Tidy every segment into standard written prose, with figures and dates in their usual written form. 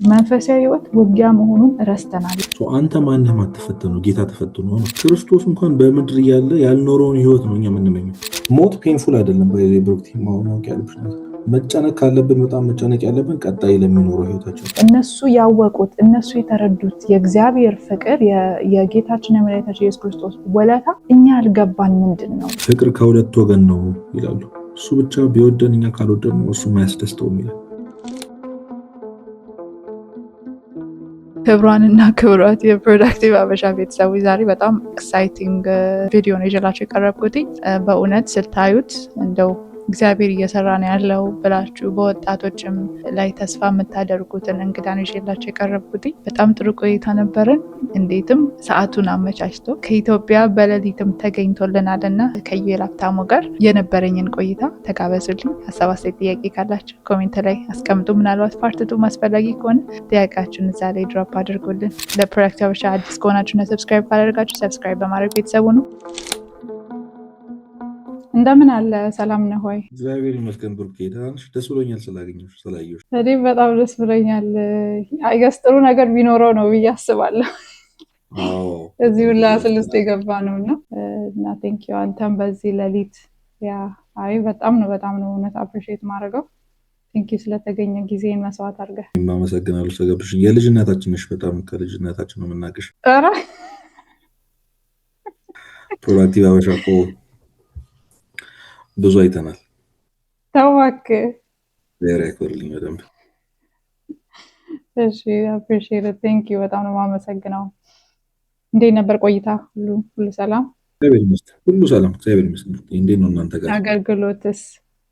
መንፈሳዊ ህይወት ውጊያ መሆኑን ረስተናል። አንተ ማንህ ማትፈተኑ ጌታ ተፈትኖ ነው። ክርስቶስ እንኳን በምድር እያለ ያልኖረውን ህይወት ነው እኛ የምንመኘው። ሞት ፔንፉል አይደለም። በብሩክቲ ማወቅ ያለብሽ ነገር መጨነቅ ካለብን በጣም መጨነቅ ያለብን ቀጣይ ለሚኖረው ህይወታችን። እነሱ ያወቁት እነሱ የተረዱት የእግዚአብሔር ፍቅር የጌታችን የመድኃኒታችን ኢየሱስ ክርስቶስ ወለታ እኛ ያልገባን ምንድን ነው? ፍቅር ከሁለት ወገን ነው ይላሉ። እሱ ብቻ ቢወደን እኛ ካልወደን ነው እሱ ማያስደስተውም ይላል። ክብሯንና ክብሯት የፕሮዳክቲቭ አበሻ ቤተሰቦች ዛሬ በጣም ኤክሳይቲንግ ቪዲዮ ነው ይዤላችሁ የቀረብኩት። በእውነት ስታዩት እንደው እግዚአብሔር እየሰራ ነው ያለው ብላችሁ በወጣቶችም ላይ ተስፋ የምታደርጉትን እንግዳ ነው ይዤላችሁ የቀረብኩት። በጣም ጥሩ ቆይታ ነበረን። እንዴትም ሰዓቱን አመቻችቶ ከኢትዮጵያ በሌሊትም ተገኝቶልናልና ከዩኤል ሀብታሙ ጋር የነበረኝን ቆይታ ተጋበዙልኝ። ሀሳብ አስተያየት፣ ጥያቄ ካላችሁ ኮሜንት ላይ አስቀምጡ። ምናልባት ፓርት 2 ማስፈላጊ ከሆነ ጥያቄያችሁን እዛ ላይ ድሮፕ አድርጉልን። ለፕሮዳክቲቭ አበሻ አዲስ ከሆናችሁና ሰብስክራይብ ካላደረጋችሁ ሰብስክራይብ በማድረግ ቤተሰቡ ነው። እንደምን አለ? ሰላም ነህ ወይ? እግዚአብሔር ይመስገን ብሩክ። ደስ ብሎኛል ስላገኘሽ ስላየሽ። እኔም በጣም ደስ ብሎኛል። አይገስ ጥሩ ነገር ቢኖረው ነው ብዬ አስባለሁ። እዚህ ሁላ ስልስት የገባ ነው እና ቴንክ ዩ አንተም በዚህ ሌሊት በጣም ነው እውነት አፕሪሺየት ማድረገው። ቴንክ ዩ ስለተገኘ ጊዜን መስዋዕት አድርገህ። አመሰግናለሁ ስለገብሽ። የልጅነታችን ነሽ። በጣም ከልጅነታችን ነው የምናውቅሽ። ኧረ ፕሮዳክቲቭ አበሻ እኮ ብዙ አይተናል። ታዋክ ዜራ ይኮርልኝ በደንብ። እሺ አፕሪሺየት ቴንክ ዩ በጣም ነው የማመሰግነው። እንዴት ነበር ቆይታ? ሁሉ ሰላም? እግዚአብሔር ይመስገን ሁሉ ሰላም፣ እግዚአብሔር ይመስገን። እንዴት ነው እናንተ ጋር? አገልግሎትስ?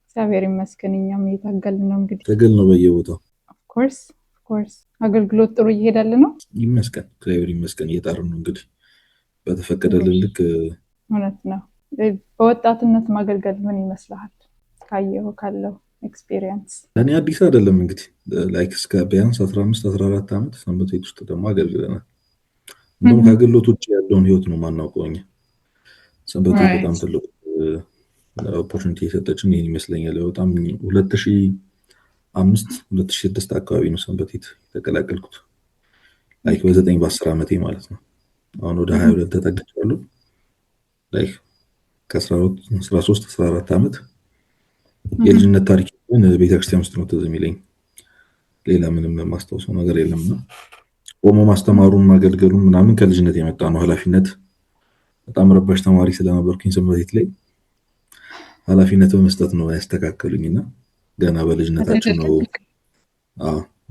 እግዚአብሔር ይመስገን እኛም እየታገልን ነው። እንግዲህ ትግል ነው በየቦታው። ኦፍኮርስ አገልግሎት ጥሩ እየሄዳልን ነው። ይመስገን እግዚአብሔር ይመስገን። እየጣርን ነው እንግዲህ በተፈቀደልን ልክ። እውነት ነው። በወጣትነት ማገልገል ምን ይመስልሃል? ካየው ካለው ኤክስፒሪየንስ ለእኔ አዲስ አይደለም እንግዲህ ላይክ እስከ ቢያንስ 15-14 ዓመት ሰንበት ቤት ውስጥ ደግሞ አገልግለናል። እንደውም ከአገልግሎት ውጭ ያለውን ህይወት ነው ማናውቀው እኛ። ሰንበት ቤት በጣም ትልቅ ኦፖርቹኒቲ የሰጠችን ይህን ይመስለኛል። በጣም 2005-2006 አካባቢ ነው ሰንበት ቤት የተቀላቀልኩት። ላይክ በ9-10 ዓመቴ ማለት ነው። አሁን ወደ 22 ተጠግቻለሁ። ላይክ ከ13-14 ዓመት የልጅነት ታሪክ ቤተክርስቲያን ውስጥ ነው ትዝ የሚለኝ። ሌላ ምንም ማስታወሰው ነገር የለምና ቆሞ ማስተማሩን ማገልገሉን ምናምን ከልጅነት የመጣ ነው። ኃላፊነት በጣም ረባሽ ተማሪ ስለነበርኩኝ ሰንበት ቤት ላይ ኃላፊነት በመስጠት ነው ያስተካከሉኝና ገና በልጅነታችን ነው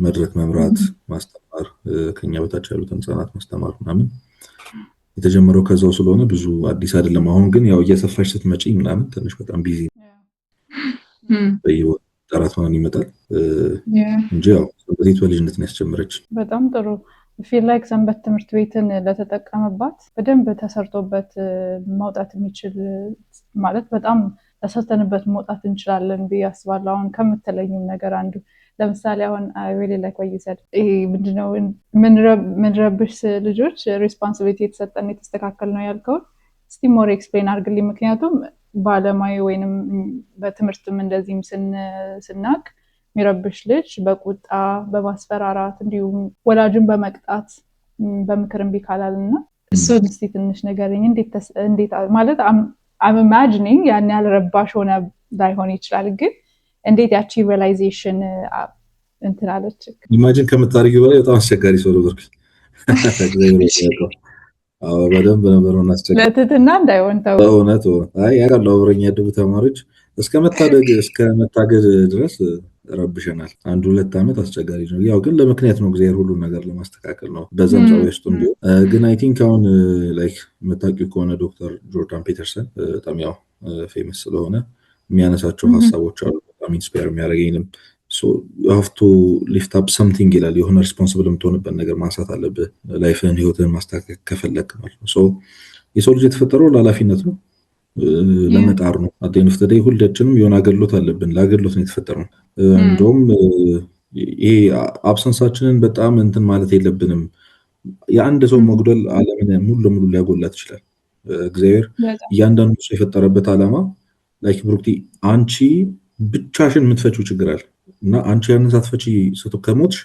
መድረክ መምራት፣ ማስተማር፣ ከኛ በታች ያሉትን ህጻናት ማስተማር ምናምን የተጀመረው ከዛው ስለሆነ ብዙ አዲስ አይደለም። አሁን ግን ያው እየሰፋሽ ስትመጪ ምናምን ትንሽ በጣም ቢዚ በየወጣራት ሆነን ይመጣል እንጂ ያው ሰንበት ቤት በልጅነት ነው ያስጀመረች። በጣም ጥሩ ፊል ላይክ ሰንበት ትምህርት ቤትን ለተጠቀመባት በደንብ ተሰርቶበት ማውጣት የሚችል ማለት በጣም ተሰርተንበት መውጣት እንችላለን ብዬ አስባለሁ። አሁን ከምትለኝም ነገር አንዱ ለምሳሌ አሁን really like what you said ይሄ ምንድነው ምንረብሽ ልጆች ሪስፖንሲቢሊቲ የተሰጠን የተስተካከል ነው ያልከው እስቲ ሞር ኤክስፕሌን አድርግልኝ። ምክንያቱም ባለሙያ ወይንም በትምህርትም እንደዚህም ስናቅ የሚረብሽ ልጅ በቁጣ በማስፈራራት እንዲሁም ወላጅን በመቅጣት በምክር እምቢ ካላልና እሱን እስቲ ትንሽ ንገረኝ። እንዴት ማለት I'm imagining ያን ያህል ረባሽ ሆነ ላይሆን ይችላል፣ ግን እንዴት ያቺ ሪላይዜሽን እንትን አለች? ኢማጂን ከምታደርጊው በላይ በጣም አስቸጋሪ ሰው ነበር። በደንብ ነበር አስቸጋሪ። ለትትና እንዳይሆን ተው። እውነት ያውቃሉ አብረኛ ያደጉ ተማሪዎች እስከ መታገድ ድረስ ረብሸናል። 1-2 ዓመት አስቸጋሪ ነው። ያው ግን ለምክንያት ነው፣ እግዚአብሔር ሁሉን ነገር ለማስተካከል ነው። በዛም ጸባይ ውስጥ እንዲሁ ግን አይ ቲንክ አሁን ላይክ የምታውቂው ከሆነ ዶክተር ጆርዳን ፒተርሰን በጣም ያው ፌመስ ስለሆነ የሚያነሳቸው ሀሳቦች አሉ። በጣም ኢንስፓየር የሚያደርገኝም you have to lift up something ይላል። የሆነ ሪስፖንሲብል የምትሆንበት ነገር ማንሳት አለብህ ላይፍህን ህይወትህን ማስተካከል ከፈለክ ማለት ነው። የሰው ልጅ የተፈጠረው ለኃላፊነት ነው፣ ለመጣር ነው። አደኝ ፍተደይ ሁላችንም የሆነ አገልግሎት አለብን። ለአገልግሎት ነው የተፈጠረው። እንደውም ይሄ አብሰንሳችንን በጣም እንትን ማለት የለብንም። የአንድ ሰው መጉደል ዓለምን ሙሉ ለሙሉ ሊያጎላት ይችላል። እግዚአብሔር እያንዳንዱ ሰው የፈጠረበት ዓላማ ላይክ ብሩክቲ አንቺ ብቻሽን የምትፈቺው ችግር አለ እና አንቺ ያንን ሳትፈቺ ከሞትሽ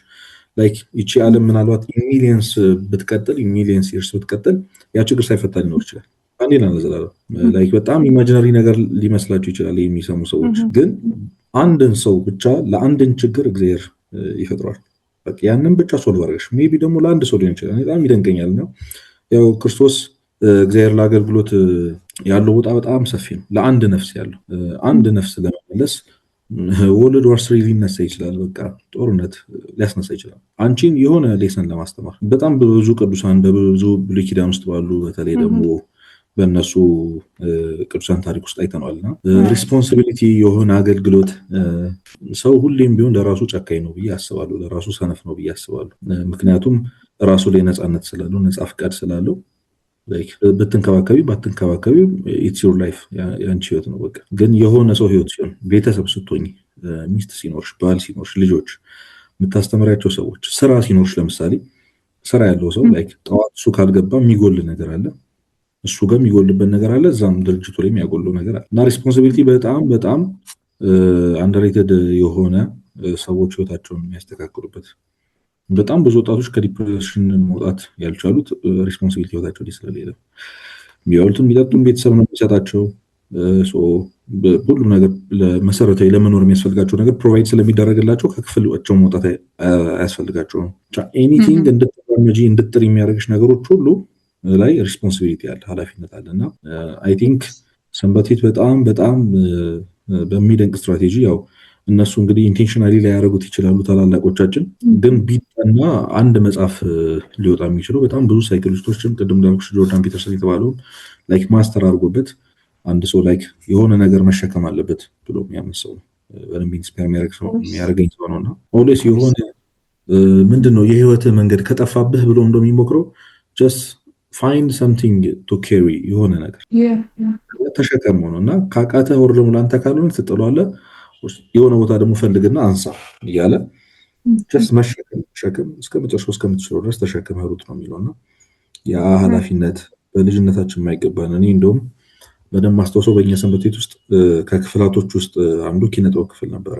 ላይክ ይቺ ዓለም ምናልባት ሚሊየንስ ብትቀጥል ሚሊየንስ ይርስ ብትቀጥል ያ ችግር ሳይፈታ ሊኖር ይችላል። አንዴና ለዘላለም ላይክ በጣም ኢማጂነሪ ነገር ሊመስላችሁ ይችላል የሚሰሙ ሰዎች፣ ግን አንድን ሰው ብቻ ለአንድን ችግር እግዚአብሔር ይፈጥሯል። በቃ ያንን ብቻ ሶልቭ አድርገሽ ሜቢ ደግሞ ለአንድ ሰው ሊሆን ይችላል። በጣም ይደንቀኛል ነው ያው ክርስቶስ እግዚአብሔር ለአገልግሎት ያለው ቦታ በጣም ሰፊ ነው። ለአንድ ነፍስ ያለው አንድ ነፍስ ለመመለስ ወርልድ ዋር 3 ሊነሳ ይችላል። በቃ ጦርነት ሊያስነሳ ይችላል። አንቺን የሆነ ሌሰን ለማስተማር በጣም በብዙ ቅዱሳን በብዙ ብሉይ ኪዳን ውስጥ ባሉ በተለይ ደግሞ በእነሱ ቅዱሳን ታሪክ ውስጥ አይተነዋልና ሪስፖንሲቢሊቲ የሆነ አገልግሎት ሰው ሁሌም ቢሆን ለራሱ ጨካኝ ነው ብዬ አስባለሁ። ለራሱ ሰነፍ ነው ብዬ አስባለሁ። ምክንያቱም ራሱ ላይ ነፃነት ስላለው ነፃ ፍቃድ ስላለው ብትንከባከቢ ባትንከባከቢ ኢትስ ዩር ላይፍ ያንቺ ህይወት ነው። በቃ ግን የሆነ ሰው ህይወት ሲሆን ቤተሰብ ስትሆኝ ሚስት ሲኖርሽ ባል ሲኖርሽ ልጆች የምታስተምሪያቸው ሰዎች ስራ ሲኖርሽ ለምሳሌ ስራ ያለው ሰው ላይክ ጠዋት እሱ ካልገባ የሚጎል ነገር አለ፣ እሱ ጋር የሚጎልበት ነገር አለ፣ እዛም ድርጅቱ ላይ የሚያጎለው ነገር አለ እና ሪስፖንሲቢሊቲ በጣም በጣም አንደርሬትድ የሆነ ሰዎች ህይወታቸውን የሚያስተካክሉበት በጣም ብዙ ወጣቶች ከዲፕሬሽን መውጣት ያልቻሉት ሪስፖንሲቢሊቲ ህይወታቸው ላይ ስለሌለ የሚያወሉትን የሚጠጡን ቤተሰብ ነው የሚሰጣቸው። ሁሉ ነገር መሰረታዊ ለመኖር የሚያስፈልጋቸው ነገር ፕሮቫይድ ስለሚደረግላቸው ከክፍላቸው መውጣት አያስፈልጋቸውም። ኤኒቲንግ እንድትራመጂ እንድትጥሪ የሚያደርግሽ ነገሮች ሁሉ ላይ ሪስፖንሲቢሊቲ አለ፣ ኃላፊነት አለ እና አይ ቲንክ ሰንበቴት በጣም በጣም በሚደንቅ ስትራቴጂ ያው እነሱ እንግዲህ ኢንቴንሽናሊ ላይ ያደረጉት ይችላሉ ታላላቆቻችን፣ ግን ቢጠና አንድ መጽሐፍ ሊወጣ የሚችለው በጣም ብዙ ሳይኮሎጂስቶችም ቅድም እንዳልኩሽ ጆርዳን ፒተርሰን የተባለው ላይክ ማስተር አድርጎበት አንድ ሰው ላይክ የሆነ ነገር መሸከም አለበት ብሎ የሚያምን ሰው በደንብ ኢንስፓየር የሚያደርገኝ ሰው ነውና ኦልዌይስ የሆነ ምንድነው የህይወት መንገድ ከጠፋብህ ብሎ እንደሚሞክረው ጀስት ፋይንድ ሰምቲንግ ቱ ካሪ የሆነ ነገር ተሸከመው ነው እና ካቃተህ ወር ደግሞ ለአንተ ካልሆነ ትጥለዋለህ፣ የሆነ ቦታ ደግሞ ፈልግና አንሳ እያለ ጀስት መሸከም እስከ መጨረሻው እስከምትችለው ድረስ ተሸክመህ ሩጥ ነው የሚለውና ያ ኃላፊነት በልጅነታችን የማይገባን እኔ እንደውም በደንብ ማስታወሰው በእኛ ሰንበት ቤት ውስጥ ከክፍላቶች ውስጥ አንዱ ኪነጥበብ ክፍል ነበረ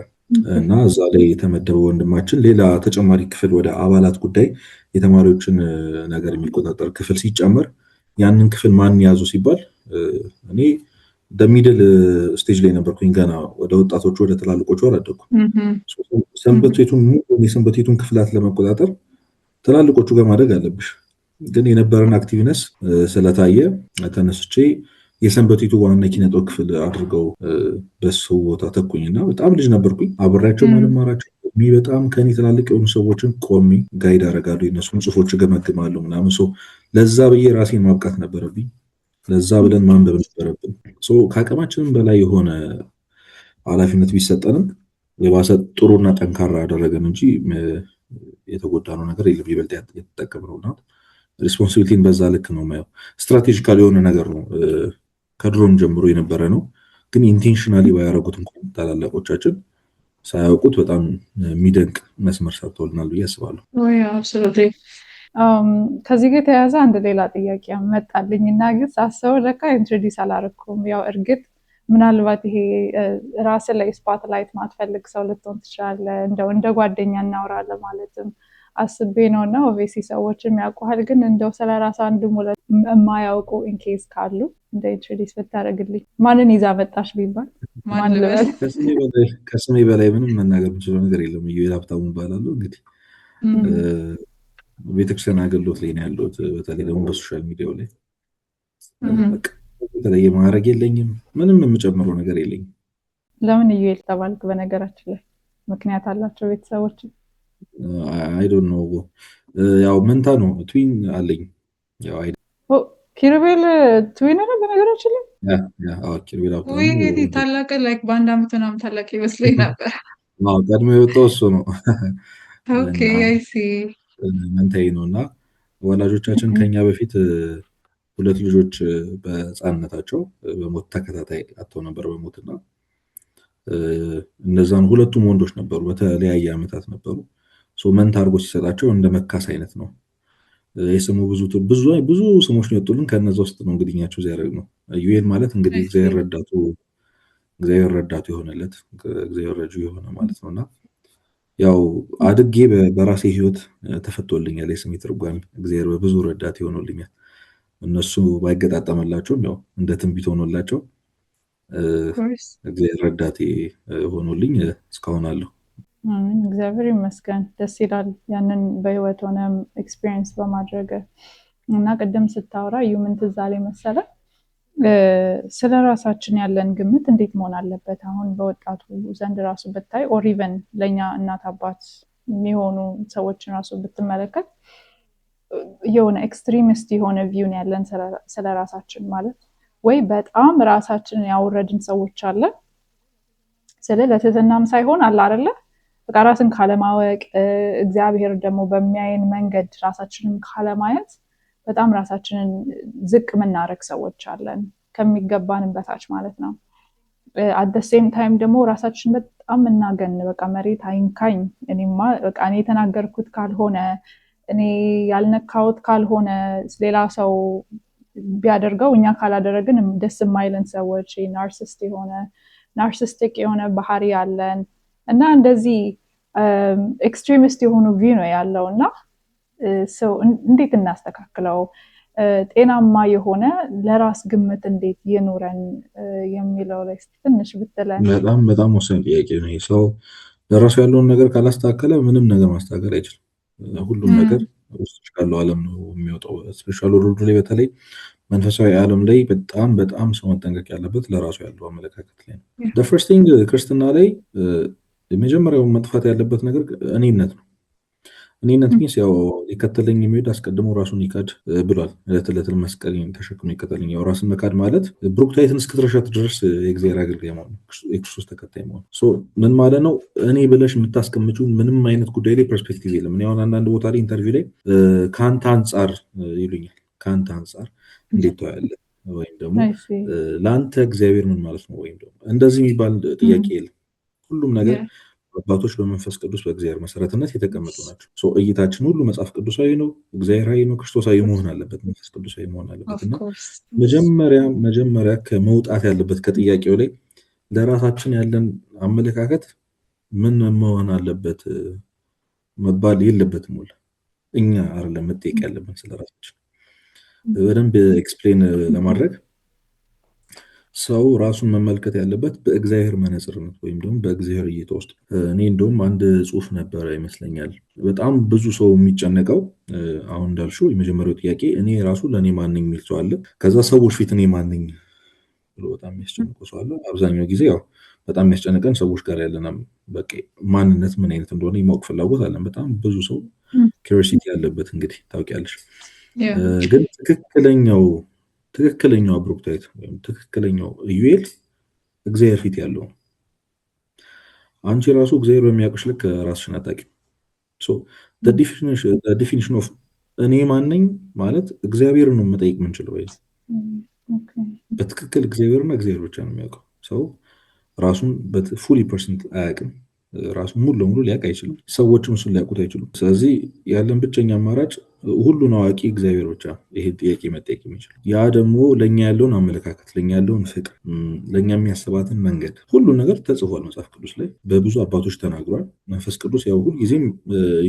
እና እዛ ላይ የተመደበው ወንድማችን ሌላ ተጨማሪ ክፍል ወደ አባላት ጉዳይ የተማሪዎችን ነገር የሚቆጣጠር ክፍል ሲጨመር ያንን ክፍል ማን ያዙ ሲባል እኔ በሚድል ስቴጅ ላይ ነበርኩኝ። ገና ወደ ወጣቶቹ ወደ ትላልቆቹ አላደኩም። ሰንበት ቤቱን ክፍላት ለመቆጣጠር ትላልቆቹ ጋር ማድረግ አለብሽ። ግን የነበረን አክቲቭነስ ስለታየ ተነስቼ የሰንበቴቱ ዋና ኪነጥበብ ክፍል አድርገው በሱ ቦታ ተኩኝና በጣም ልጅ ነበርኩኝ። አብሬያቸው ማለማራቸው በጣም ከኔ ትላልቅ የሆኑ ሰዎችን ቆሜ ጋይድ አደርጋለሁ፣ የነሱን ጽሁፎች ገመግማለሁ ምናምን። ለዛ ብዬ ራሴን ማብቃት ነበረብኝ። ለዛ ብለን ማንበብ ነበረብን። ከአቅማችንም በላይ የሆነ ኃላፊነት ቢሰጠንም የባሰ ጥሩና ጠንካራ ያደረገን እንጂ የተጎዳነው ነገር የለም። ይበልጥ የተጠቀምነውና ሪስፖንሲቢሊቲን በዛ ልክ ነው ማየው። ስትራቴጂካል የሆነ ነገር ነው ከድሮም ጀምሮ የነበረ ነው። ግን ኢንቴንሽናሊ ባያረጉት እንኳን ታላላቆቻችን ሳያውቁት በጣም የሚደንቅ መስመር ሰርተውልናል ብዬ አስባለሁ። ከዚህ ጋር የተያያዘ አንድ ሌላ ጥያቄ መጣልኝ እና ግን ሳስበው ለካ ኢንትሮዲውስ አላረኩም። ያው እርግጥ ምናልባት ይሄ ራስ ላይ ስፖትላይት ማትፈልግ ሰው ልትሆን ትችላለህ። እንደው እንደ ጓደኛ እናወራለን ማለትም አስቤ ነው እና ኦብቪየስሊ ሰዎችም ያውቁሃል። ግን እንደው ስለ ራስ አንድ ሙለት የማያውቁ ኢንኬዝ ካሉ እንደ ኢንትሮዲውስ ብታደርግልኝ። ማንን ይዛ መጣሽ ቢባል ማን ልበል? ከስሜ በላይ ምንም መናገር የምችለው ነገር የለም። ኢዩኤል ሀብታሙ እባላለሁ። እንግዲህ ቤተክርስቲያን አገልግሎት ላይ ነው ያለሁት። በተለይ ደግሞ በሶሻል ሚዲያው ላይ የተለየ ማድረግ የለኝም። ምንም የምጨምረው ነገር የለኝም። ለምን ኢዩኤል ተባልክ? በነገራችን ላይ ምክንያት አላቸው ቤተሰቦች? አይ ዶንት ኖ። ያው መንታ ነው፣ ትዊን አለኝ። ያው አይ ኪሩቤል ትዊን ነው በነገራችን ላይ። ኪሩቤል ወይ ታላቅ ላይክ በአንድ አመት ምናምን ታላቅ ይመስለኝ ነበር። ቀድሞ የወጣው እሱ ነው። ኦኬ አይ ሲ መንታዬ ነው እና ወላጆቻችን ከኛ በፊት ሁለት ልጆች በህፃንነታቸው በሞት ተከታታይ አጥተው ነበር በሞትና እነዛን ሁለቱም ወንዶች ነበሩ፣ በተለያየ አመታት ነበሩ። መንታ አድርጎ ሲሰጣቸው እንደ መካስ አይነት ነው። የስሙ ብዙ ስሞች ነው የወጡልን። ከነዛ ውስጥ ነው እንግዲህ እኛቸው ዚያረግ ነው ኢዩኤል ማለት እንግዲህ እግዚአብሔር ረዳቱ የሆነለት እግዚአብሔር ረጁ የሆነ ማለት ነውና ያው አድጌ በራሴ ህይወት ተፈቶልኛል የስሜ ትርጓሜ። እግዚአብሔር በብዙ ረዳት ይሆኖልኛል። እነሱ ባይገጣጠመላቸውም ያው እንደ ትንቢት ሆኖላቸው እግዚአብሔር ረዳቴ ሆኖልኝ እስካሁን አለሁ። እግዚአብሔር ይመስገን። ደስ ይላል ያንን በህይወት ሆነም ኤክስፒሪየንስ በማድረግ እና ቅድም ስታወራ ምን ትዝ አለኝ መሰለህ፣ ስለ ራሳችን ያለን ግምት እንዴት መሆን አለበት? አሁን በወጣቱ ዘንድ ራሱ ብታይ ኦር ኢቨን ለእኛ እናት አባት የሚሆኑ ሰዎችን ራሱ ብትመለከት የሆነ ኤክስትሪሚስት የሆነ ቪውን ያለን ስለ ራሳችን ማለት ወይ በጣም ራሳችንን ያወረድን ሰዎች አለን። ስለ ለትህትናም ሳይሆን አለ አይደለ በቃ ራስን ካለማወቅ እግዚአብሔር ደግሞ በሚያየን መንገድ ራሳችንን ካለማየት በጣም ራሳችንን ዝቅ የምናደርግ ሰዎች አለን፣ ከሚገባንም በታች ማለት ነው። አት ዘ ሴም ታይም ደግሞ ራሳችን በጣም እናገን በቃ መሬት አይንካኝ፣ እኔማ በቃ እኔ የተናገርኩት ካልሆነ እኔ ያልነካሁት ካልሆነ ሌላ ሰው ቢያደርገው እኛ ካላደረግን ደስ የማይለን ሰዎች ናርሲስቲክ የሆነ ባህሪ ያለን እና እንደዚህ ኤክስትሪሚስት የሆኑ ቪው ነው ያለው እና ሰው እንዴት እናስተካክለው? ጤናማ የሆነ ለራስ ግምት እንዴት ይኑረን የሚለው ላይ ትንሽ ብትለን። በጣም በጣም ወሳኝ ጥያቄ ነው። ሰው ለራሱ ያለውን ነገር ካላስተካከለ ምንም ነገር ማስተካከል አይችልም። ሁሉም ነገር ውስጥ ካለው ዓለም ነው የሚወጣው። ስፔሻል ወርልዱ ላይ በተለይ መንፈሳዊ ዓለም ላይ በጣም በጣም ሰው መጠንቀቅ ያለበት ለራሱ ያለው አመለካከት ላይ ነው። the first thing ክርስትና ላይ የመጀመሪያው መጥፋት ያለበት ነገር እኔነት ነው። እኔነት ሚንስ ያው ሊከተለኝ የሚሄድ አስቀድሞ ራሱን ይካድ ብሏል። ዕለት መስቀልን ተሸክሞ ይከተለኝ። ያው ራስን መካድ ማለት ብሩክታይትን እስክትረሻት ድረስ የእግዚአብሔር አገልጋይ መሆን፣ የክርስቶስ ተከታይ መሆን። ምን ማለት ነው? እኔ ብለሽ የምታስቀምጪው ምንም አይነት ጉዳይ ላይ ፐርስፔክቲቭ የለም። እኔ አሁን አንዳንድ ቦታ ላይ ኢንተርቪው ላይ ከአንተ አንጻር ይሉኛል። ከአንተ አንጻር እንዴት ታያለህ? ወይም ደግሞ ለአንተ እግዚአብሔር ምን ማለት ነው? ወይም ደግሞ እንደዚህ የሚባል ጥያቄ የለም። ሁሉም ነገር አባቶች በመንፈስ ቅዱስ በእግዚአብሔር መሰረትነት የተቀመጡ ናቸው። እይታችን ሁሉ መጽሐፍ ቅዱሳዊ ነው፣ እግዚአብሔራዊ ነው፣ ክርስቶሳዊ መሆን አለበት፣ መንፈስ ቅዱሳዊ መሆን አለበት እና መጀመሪያ ከመውጣት ያለበት ከጥያቄው ላይ ለራሳችን ያለን አመለካከት ምን መሆን አለበት መባል የለበትም። ሁላ እኛ አይደለም መጠየቅ ያለብን ስለራሳችን። በደንብ ኤክስፕሌን ለማድረግ ሰው ራሱን መመልከት ያለበት በእግዚአብሔር መነጽርነት ወይም ደግሞ በእግዚአብሔር እይታ ውስጥ። እኔ እንደውም አንድ ጽሑፍ ነበረ ይመስለኛል በጣም ብዙ ሰው የሚጨነቀው አሁን እንዳልሽው የመጀመሪያው ጥያቄ እኔ ራሱ ለእኔ ማንኝ የሚል ሰው አለ። ከዛ ሰዎች ፊት እኔ ማንኝ ብሎ በጣም የሚያስጨንቀው ሰው አለ። አብዛኛው ጊዜ ያው በጣም የሚያስጨንቀን ሰዎች ጋር ያለን በቃ ማንነት ምን አይነት እንደሆነ የማወቅ ፍላጎት አለን። በጣም ብዙ ሰው ኪዩሪዮሲቲ ያለበት እንግዲህ ታውቂያለሽ። ግን ትክክለኛው ብሩክታይት ወይም ትክክለኛው ኢዩኤል እግዚአብሔር ፊት ያለው። አንቺ ራሱ እግዚአብሔር በሚያውቅሽ ልክ ራስሽን አታውቂም። ዲፊኒሽን ኦፍ እኔ ማነኝ ማለት እግዚአብሔር ነው መጠየቅ የምንችለው ወይ በትክክል እግዚአብሔርና እግዚአብሔር ብቻ ነው የሚያውቀው። ሰው ራሱን ፉሊ ፐርሰንት አያውቅም። ራሱን ሙሉ ለሙሉ ሊያውቅ አይችልም። ሰዎችም እሱን ሊያውቁት አይችሉም። ስለዚህ ያለን ብቸኛ አማራጭ ሁሉን አዋቂ እግዚአብሔር ብቻ ይሄን ጥያቄ መጠየቅ የሚችል። ያ ደግሞ ለእኛ ያለውን አመለካከት፣ ለእኛ ያለውን ፍቅር፣ ለእኛ የሚያስባትን መንገድ ሁሉ ነገር ተጽፏል መጽሐፍ ቅዱስ ላይ በብዙ አባቶች ተናግሯል። መንፈስ ቅዱስ ያው ሁልጊዜም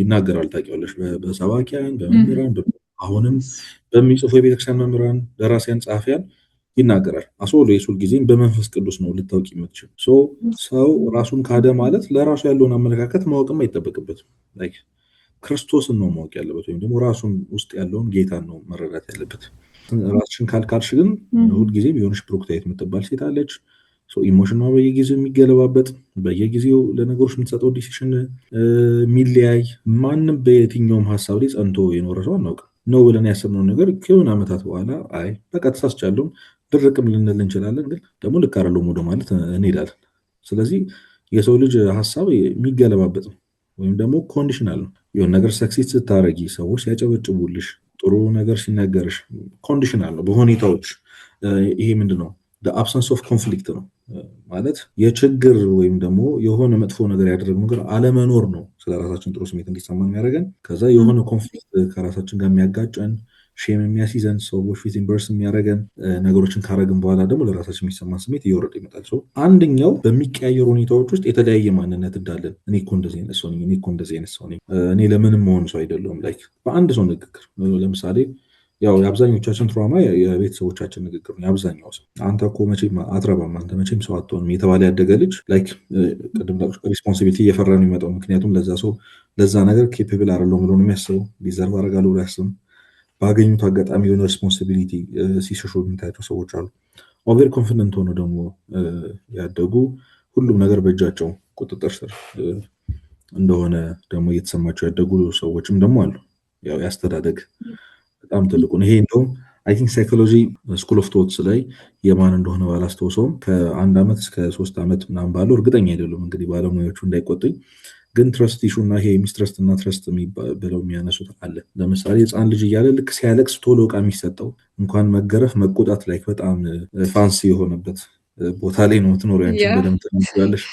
ይናገራል። ታውቂዋለሽ፣ በሰባኪያን በመምህራን አሁንም በሚጽፉ የቤተክርስቲያን መምህራን፣ ደራሲያን፣ ጸሐፊያን ይናገራል። አስወልስ ሁልጊዜም በመንፈስ ቅዱስ ነው ልታውቂ የምትችል። ሰው ራሱን ካደ ማለት ለራሱ ያለውን አመለካከት ማወቅም አይጠበቅበትም። ክርስቶስን ነው ማወቅ ያለበት፣ ወይም ደግሞ ራሱን ውስጥ ያለውን ጌታን ነው መረዳት ያለበት። ራስሽን ካልካልሽ ግን ሁልጊዜም የሆነች ብሩክታይት የምትባል ሴት አለች። ኢሞሽኗ በየጊዜው የሚገለባበጥ፣ በየጊዜው ለነገሮች የምትሰጠው ዲሲሽን የሚለያይ፣ ማንም በየትኛውም ሀሳብ ላይ ጸንቶ የኖረ ሰው አናውቅም። ነው ብለን ያሰብነው ነገር ከሆነ ዓመታት በኋላ አይ በቃ ተሳስቻለሁ ድርቅም ልንል እንችላለን። ግን ደግሞ ልክ አይደለም ወደ ማለት እንሄዳለን። ስለዚህ የሰው ልጅ ሀሳብ የሚገለባበጥ ነው ወይም ደግሞ ኮንዲሽናል ነው። የሆነ ነገር ሰክሲድ ስታረጊ፣ ሰዎች ሲያጨበጭቡልሽ፣ ጥሩ ነገር ሲነገርሽ ኮንዲሽናል ነው በሁኔታዎች። ይሄ ምንድን ነው? አብሰንስ ኦፍ ኮንፍሊክት ነው ማለት የችግር ወይም ደግሞ የሆነ መጥፎ ነገር ያደረግነው ነገር አለመኖር ነው ስለራሳችን ጥሩ ስሜት እንዲሰማ የሚያደርገን። ከዛ የሆነ ኮንፍሊክት ከራሳችን ጋር የሚያጋጨን ሼም የሚያስይዘን ሰዎች ፊት ኢምበርስ የሚያደርገን ነገሮችን ካረግን በኋላ ደግሞ ለራሳችን የሚሰማን ስሜት እየወረደ ይመጣል። ሰው አንደኛው በሚቀያየሩ ሁኔታዎች ውስጥ የተለያየ ማንነት እንዳለን እኔ እኮ እንደዚህ አይነት ሰው ነኝ፣ እኔ እኮ እንደዚህ አይነት ሰው ነኝ፣ እኔ ለምንም መሆን ሰው አይደለሁም። ላይክ በአንድ ሰው ንግግር ለምሳሌ ያው የአብዛኞቻችን ትራውማ የቤተሰቦቻችን ንግግር ነው። የአብዛኛው ሰው አንተ እኮ መቼም አትረባም፣ አንተ መቼም ሰው አትሆንም የተባለ ያደገ ልጅ ላይክ ቅድም ሪስፖንሲቢሊቲ እየፈራ ነው የሚመጣው። ምክንያቱም ለዛ ሰው ለዛ ነገር ኬፕብል አይደለሁም ብሎ ነው የሚያስበው። ዲዘርቭ አደርጋለሁ ብሎ ያስብም። ባገኙት አጋጣሚ የሆነ ሪስፖንሲቢሊቲ ሲሸሹ የምታያቸው ሰዎች አሉ። ኦቨር ኮንፊደንት ሆነው ደግሞ ያደጉ ሁሉም ነገር በእጃቸው ቁጥጥር ስር እንደሆነ ደግሞ እየተሰማቸው ያደጉ ሰዎችም ደግሞ አሉ። ያው ያስተዳደግ በጣም ትልቁ ነው። ይሄ እንደውም አይ ቲንክ ሳይኮሎጂ ስኩል ኦፍ ቶትስ ላይ የማን እንደሆነ ባላስታውሰውም ከ1 ዓመት እስከ 3 ዓመት ምናምን ባለው እርግጠኛ አይደሉም እንግዲህ ባለሙያዎቹ እንዳይቆጡኝ፣ ግን ትረስት ኢሹ እና ይሄ ሚስትረስት እና ትረስት ብለው የሚያነሱት አለ። ለምሳሌ ህፃን ልጅ እያለ ልክ ሲያለቅስ ቶሎ ዕቃ የሚሰጠው እንኳን መገረፍ መቆጣት ላይ በጣም ፋንሲ የሆነበት ቦታ ላይ ነው ትኖሩ ያንቺን በደምብ ትንያለሽ።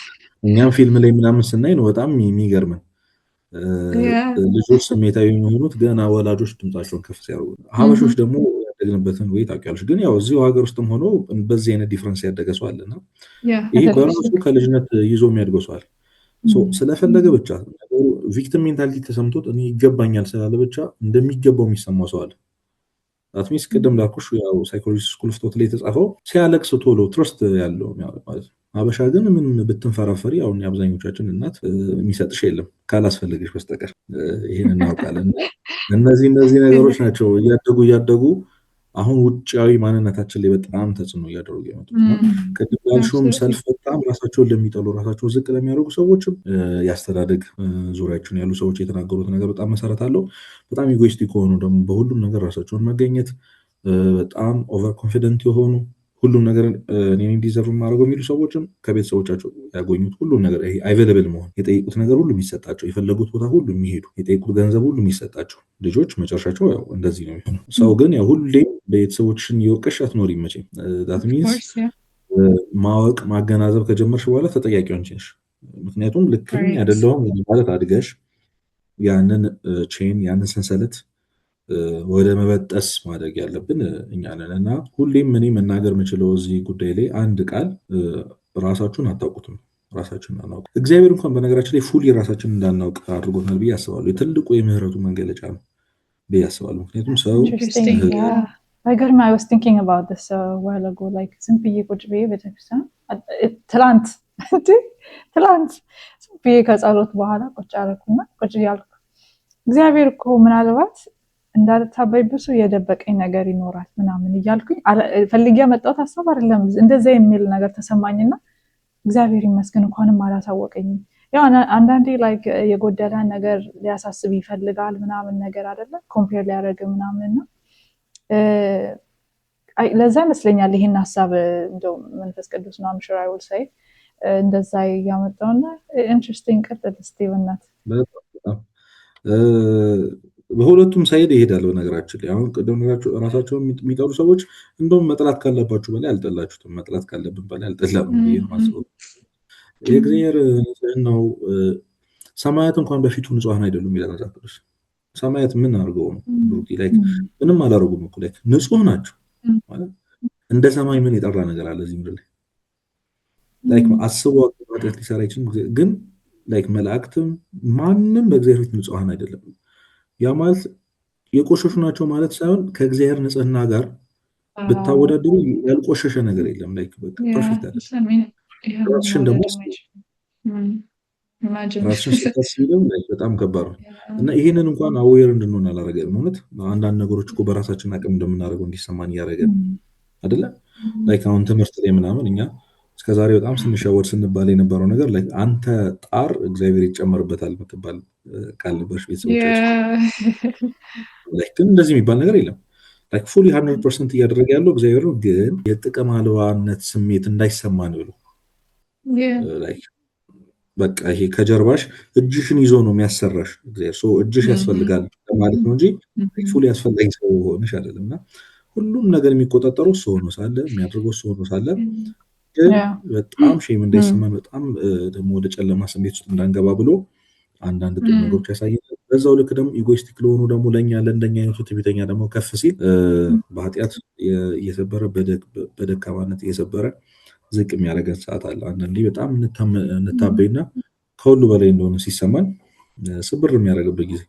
እኛም ፊልም ላይ ምናምን ስናይ ነው በጣም የሚገርመን ልጆች ስሜታዊ የሚሆኑት ገና ወላጆች ድምጻቸውን ከፍ ሲያደርጉ። ሀበሾች ደግሞ ያደግንበትን ወይ ታውቂያለሽ። ግን ያው እዚሁ ሀገር ውስጥም ሆኖ በዚህ አይነት ዲፍረንስ ያደገ ሰው አለና ይሄ በራሱ ከልጅነት ይዞ የሚያድገው ሰው አለ። ስለፈለገ ብቻ ቪክቲም ሜንታሊቲ ተሰምቶት እኔ ይገባኛል ስላለ ብቻ እንደሚገባው የሚሰማው ሰው አለ። አትሚስ ቅድም ላልኩሽ ያው ሳይኮሎጂ ስኩል ኦፍ ቶት ላይ የተጻፈው ሲያለቅስ ቶሎ ትረስት ያለው ማለት ነው። ሀበሻ ግን ምን ብትንፈራፈሪ አሁን የአብዛኞቻችን እናት የሚሰጥሽ የለም ካላስፈልግሽ በስተቀር ይሄን እናውቃለን። እነዚህ ነገሮች ናቸው እያደጉ አሁን ውጫዊ ማንነታችን ላይ በጣም ተጽዕኖ እያደረጉ የመጡት። ቅድም ያልሽውም ሰልፍ በጣም ራሳቸውን ለሚጠሉ ራሳቸውን ዝቅ ለሚያደርጉ ሰዎችም ያስተዳደግ ዙሪያችን ያሉ ሰዎች የተናገሩት ነገር በጣም መሰረት አለው። በጣም ኢጎይስቲክ ከሆኑ ደግሞ በሁሉም ነገር ራሳቸውን መገኘት፣ በጣም ኦቨር ኮንፊደንት የሆኑ ሁሉም ነገር እኔ ዲዘርቭ ማድረግ የሚሉ ሰዎችም ከቤተሰቦቻቸው ያገኙት ሁሉም ነገር ይሄ አቬለብል መሆን፣ የጠየቁት ነገር ሁሉ የሚሰጣቸው፣ የፈለጉት ቦታ ሁሉ የሚሄዱ፣ የጠየቁት ገንዘብ ሁሉ የሚሰጣቸው ልጆች መጨረሻቸው ያው እንደዚህ ነው የሚሆነው። ሰው ግን ያው ሁሌም ቤተሰቦችሽን እየወቀሽ አትኖሪም መቼም። ዳት ሚንስ ማወቅ ማገናዘብ ከጀመርሽ በኋላ ተጠያቂ አንቺ ነሽ። ምክንያቱም ልክ አይደለሁም ማለት አድገሽ ያንን ቼን ያንን ሰንሰለት ወደ መበጠስ ማድረግ ያለብን እኛ ነን። እና ሁሌም እኔ መናገር የምችለው እዚህ ጉዳይ ላይ አንድ ቃል ራሳችሁን አታውቁትም፣ ራሳችሁን አናውቅ። እግዚአብሔር እንኳን በነገራችን ላይ ፉሊ ራሳችንን እንዳናውቅ አድርጎናል ብዬ አስባለሁ። የትልቁ የምህረቱ መገለጫ ነው ብዬ አስባለሁ። ምክንያቱም ሰው አይገርም። I was thinking about this a while ago, like ዝም ብዬ ቁጭ ብዬ ቤተክርስቲያን ትላንት ዝም ብዬ ከጸሎት በኋላ ቁጭ አደረኩና ቁጭ እያልኩ እግዚአብሔር እኮ ምናልባት እንዳልታበይብሱ የደበቀኝ ነገር ይኖራል ምናምን እያልኩኝ ፈልጌ ያመጣሁት ሀሳብ አይደለም። እንደዛ የሚል ነገር ተሰማኝና እግዚአብሔር ይመስገን እንኳንም አላሳወቀኝም። ያው አንዳንዴ ላይክ የጎደለ ነገር ሊያሳስብ ይፈልጋል ምናምን ነገር አይደለ ኮምፔር ሊያደርግ ምናምንና ለዛ ይመስለኛል ይሄን ሀሳብ እንደው መንፈስ ቅዱስ ነው አምሹር አይ ዊል ሴይ እንደዛ ያመጣውና ኢንትረስቲንግ ቀጥል ስቲቭናት በሁለቱም ሳይድ ይሄዳል። በነገራችን ላይ አሁን ቅድም ራሳቸውን የሚጠሉ ሰዎች እንደውም መጥላት ካለባችሁ በላይ አልጠላችሁትም፣ መጥላት ካለብን በላይ አልጠላም ብዬ ነው የማስበው። የእግዚአብሔር ንጽሕናው ሰማያት እንኳን በፊቱ ንጹሐን አይደሉም ይላል መጽሐፍ ቅዱስ። ሰማያት ምን አድርገው ነው ብሩክ ላይክ ምንም አላደረጉም እኮ ላይክ ንጹህ ናቸው ማለት እንደ ሰማይ ምን የጠራ ነገር አለ እዚህ ምድር ላይ ላይክ አስበው አጥራት ሊሰራ ይችላል። ግን ላይክ መላእክትም ማንም በእግዚአብሔር ፊት ንጹሐን አይደለም። ያ ማለት የቆሸሹ ናቸው ማለት ሳይሆን ከእግዚአብሔር ንጽሕና ጋር ብታወዳደሩ ያልቆሸሸ ነገር የለም። ላይክ በቃ ፐርፌክት አይደለም። ራስሽን ደግሞ ራስሽን ስታስቢው በጣም ከባድ ነው እና ይሄንን እንኳን አዌር እንድንሆን አላረገም። ማለት አንዳንድ ነገሮች እኮ በራሳችን አቅም እንደምናደርገው እንዲሰማን እያደረገን አይደለ? ላይክ አሁን ትምህርት ላይ ምናምን እኛ እስከዛሬ በጣም ስንሸወድ ስንባል የነበረው ነገር ላይክ አንተ ጣር እግዚአብሔር ይጨመርበታል የምትባል ቃል ነበርሽ ቤተሰቦቻችን። ላይክ ግን እንደዚህ የሚባል ነገር የለም። ላይክ ፉሊ 100% እያደረገ ያለው እግዚአብሔር ነው። ግን የጥቅም አልባነት ስሜት እንዳይሰማን ብሎ ላይክ በቃ ይሄ ከጀርባሽ እጅሽን ይዞ ነው የሚያሰራሽ እግዚአብሔር። ሶ እጅሽ ያስፈልጋል ማለት ነው እንጂ ፉሊ ያስፈልጋኝ ሰው ሆነሽ አይደለምና ሁሉም ነገር የሚቆጣጠረው ሰው ሆኖ ሳለ የሚያደርገው ሰው ሆኖ ሳለ ግን በጣም ሼም እንዳይሰማን በጣም ደግሞ ወደ ጨለማ ስሜት ውስጥ እንዳንገባ ብሎ አንዳንድ ጥሩ ነገሮች ያሳየናል። በዛው ልክ ደግሞ ኢጎይስቲክ ለሆኑ ደግሞ ለእንደኛ አይነቱ ትዕቢተኛ ደግሞ ከፍ ሲል በኃጢአት እየሰበረ በደካማነት እየሰበረ ዝቅ የሚያደርገን ሰዓት አለ። አንዳንዴ በጣም እንታበይና ከሁሉ በላይ እንደሆነ ሲሰማን ስብር የሚያደርግበት ጊዜ፣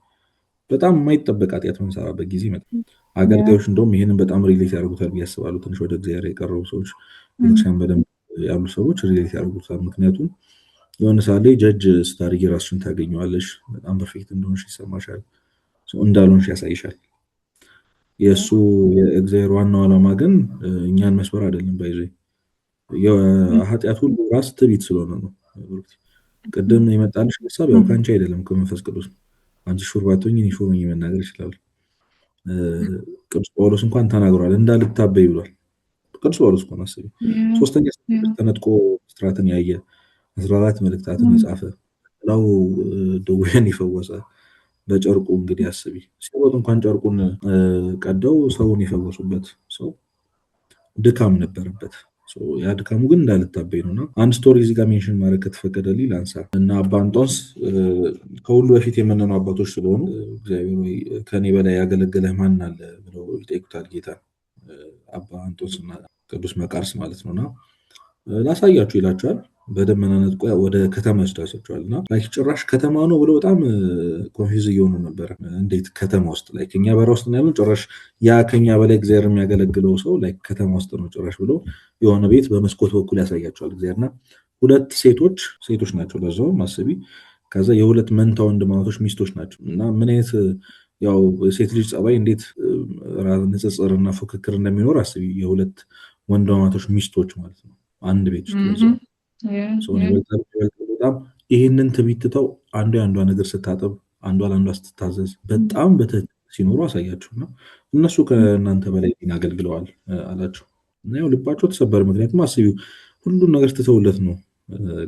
በጣም የማይጠበቅ ኃጢአት የምንሰራበት ጊዜ ይመጣል። አገልጋዮች እንደውም ይህንን በጣም ሪሌት ያደርጉታል ብዬ አስባለሁ። ትንሽ ወደ እግዚአብሔር የቀረቡ ሰዎች፣ ቤተክርስቲያን በደንብ ያሉ ሰዎች ሪሌት ያደርጉታል። ምክንያቱም የሆነ ሰዓት ላይ ጀጅ ስታደርጊ ራስሽን ታገኘዋለሽ። በጣም ፐርፌክት እንደሆንሽ ይሰማሻል፣ እንዳልሆንሽ ያሳይሻል። የእሱ የእግዚአብሔር ዋናው ዓላማ ግን እኛን መስበር አይደለም። ባይዘ የኃጢአት ሁሉ ራስ ትዕቢት ስለሆነ ነው። ቅድም የመጣልሽ ሀሳብ ያው ከአንቺ አይደለም ከመንፈስ ቅዱስ ነው። አንቺ ሹር ባትሆኝ እኔ ሹር ሆኜ መናገር ይችላል። ቅዱስ ጳውሎስ እንኳን ተናግሯል፣ እንዳልታበይ ብሏል። ቅዱስ ጳውሎስ እንኳን አስቢ፣ ሶስተኛ ተነጥቆ ስራትን ያየ 14 መልእክታትን የጻፈ ላው ደዌን የፈወሰ በጨርቁ እንግዲህ አስቢ፣ ሲሮጥ እንኳን ጨርቁን ቀደው ሰውን የፈወሱበት ሰው ድካም ነበረበት። ያ ድካሙ ግን እንዳልታበይ ነውና አንድ ስቶሪ እዚህ ጋር ሜንሽን ማድረግ ከተፈቀደልኝ ላንሳ እና አባ እንጦንስ ከሁሉ በፊት የምንነው አባቶች ስለሆኑ እግዚአብሔር ከኔ በላይ ያገለገለህ ማን አለ ብለው ይጠይቁታል ጌታ። አባ እንጦንስ እና ቅዱስ መቃርስ ማለት ነውና ላሳያችሁ ይላቸዋል። በደመና ነጥቆ ወደ ከተማ ይወስዳቸዋል እና ጭራሽ ከተማ ነው ብለው በጣም ኮንፊውዝ እየሆኑ ነበረ። እንዴት ከተማ ውስጥ ከኛ በራ ውስጥ ያለው ጭራሽ ያ ከኛ በላይ እግዚአብሔር የሚያገለግለው ሰው ከተማ ውስጥ ነው ጭራሽ ብሎ የሆነ ቤት በመስኮት በኩል ያሳያቸዋል እግዚአብሔርና ሁለት ሴቶች ናቸው ለዛው ማስቢ። ከዛ የሁለት መንታ ወንድማማቶች ሚስቶች ናቸው እና ምን አይነት ያው ሴት ልጅ ጸባይ እንዴት ንጽጽርና ፉክክር እንደሚኖር አስቢ። የሁለት ወንድማማቶች ሚስቶች ማለት ነው አንድ ቤት ውስጥ በጣም ይህንን ትዕቢትተው አንዷ የአንዷ ነገር ስታጠብ አንዷ ለአንዷ ስትታዘዝ በጣም በትህትና ሲኖሩ አሳያቸውና እነሱ ከእናንተ በላይ አገልግለዋል አላቸው እና ያው ልባቸው ተሰበረ። ምክንያቱም አስቢው ሁሉን ነገር ትተውለት ነው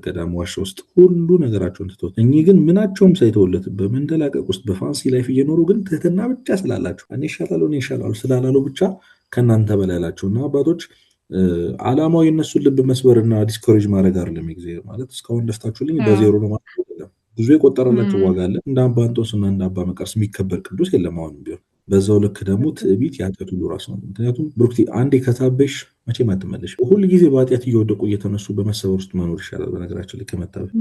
ገዳም ዋሻ ውስጥ ሁሉ ነገራቸውን ትተውት፣ እኚህ ግን ምናቸውም ሳይተውለት በመንደላቀቅ ውስጥ በፋንሲ ላይፍ እየኖሩ ግን ትህትና ብቻ ስላላቸው እኔ ይሻላሉ ስላላሉ ብቻ ከእናንተ በላይ አላቸው እና አባቶች ዓላማው የነሱን ልብ መስበርና ዲስኮሬጅ ማድረግ አይደለም። እግዚአብሔር ማለት እስካሁን ለፍታችሁልኝ በዜሮ ነው ማለት አይደለም። ብዙ የቆጠረላቸው ዋጋ አለ። እንደ አባ እንጦንስ እና እንደ አባ መቃርስ የሚከበር ቅዱስ የለም አሁንም ቢሆን። በዛው ልክ ደግሞ ትዕቢት የኃጢአት ሁሉ ራስ ነው። ምክንያቱም ብሩክቲ አንዴ ከታበሽ መቼም አትመለሽ። ሁል ጊዜ በኃጢአት እየወደቁ እየተነሱ በመሰበር ውስጥ መኖር ይሻላል። በነገራችን ላይ ከመታበሽ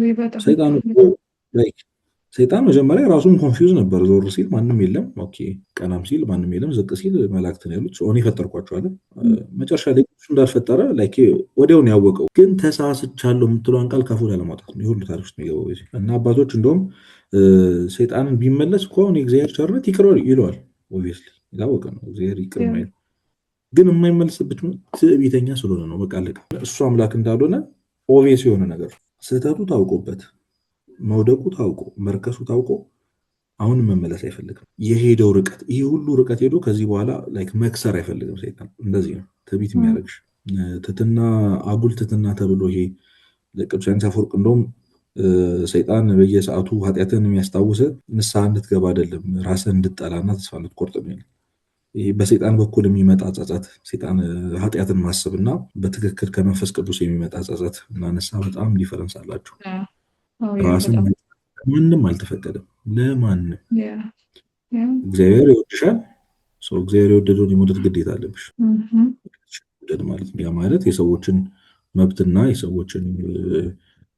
ሰይጣን መጀመሪያ ራሱን ኮንፊውዝ ነበር። ዞር ሲል ማንም የለም፣ ኦኬ ቀናም ሲል ማንም የለም፣ ዝቅ ሲል መላእክትን ያሉት እኔ ፈጠርኳቸው አለ። መጨረሻ ላይ እሱ እንዳልፈጠረ ወዲያውን ያወቀው ግን ተሳስቻለሁ የምትለውን ቃል ካፉ ላለማውጣት ነው የሁሉ ታሪክ ውስጥ የሚገባው እና አባቶች እንደውም ሰይጣንን ቢመለስ እኮ አሁን የእግዚአብሔር ቸርነት ይቅር ይለዋል። ኦብቪየስሊ የታወቀ ነው እግዚአብሔር ይቅር የማይል ግን የማይመለስበት ትዕቢተኛ ስለሆነ ነው። በቃ እሱ አምላክ እንዳልሆነ ኦብቪየስ የሆነ ነገር ስህተቱ ታውቆበት መውደቁ ታውቆ መርከሱ ታውቆ አሁንም መመለስ አይፈልግም። የሄደው ርቀት ይሄ ሁሉ ርቀት ሄዶ ከዚህ በኋላ መክሰር አይፈልግም ሰይጣን። እንደዚህ ነው ትዕቢት የሚያደርግሽ። ትትና አጉል ትትና ተብሎ ይሄ ለቅዱስ ዮሐንስ አፈወርቅ እንደውም ሰይጣን በየሰዓቱ ኃጢአትን የሚያስታውሰ ንስሐ እንድትገባ አይደለም ራስን እንድትጠላና ተስፋ እንድትቆርጥ ነው። ይሄ በሰይጣን በኩል የሚመጣ ጸጸት፣ ሰይጣን ኃጢአትን ማሰብና በትክክል ከመንፈስ ቅዱስ የሚመጣ ጸጸት እና ንስሐ በጣም ዲፈረንስ አላቸው። ራስን ማንም አልተፈቀደም ለማንም። እግዚአብሔር ይወድሻል። እግዚአብሔር የወደደውን የመውደድ ግዴታ አለብሽ ማለት ነው። ያ ማለት የሰዎችን መብትና የሰዎችን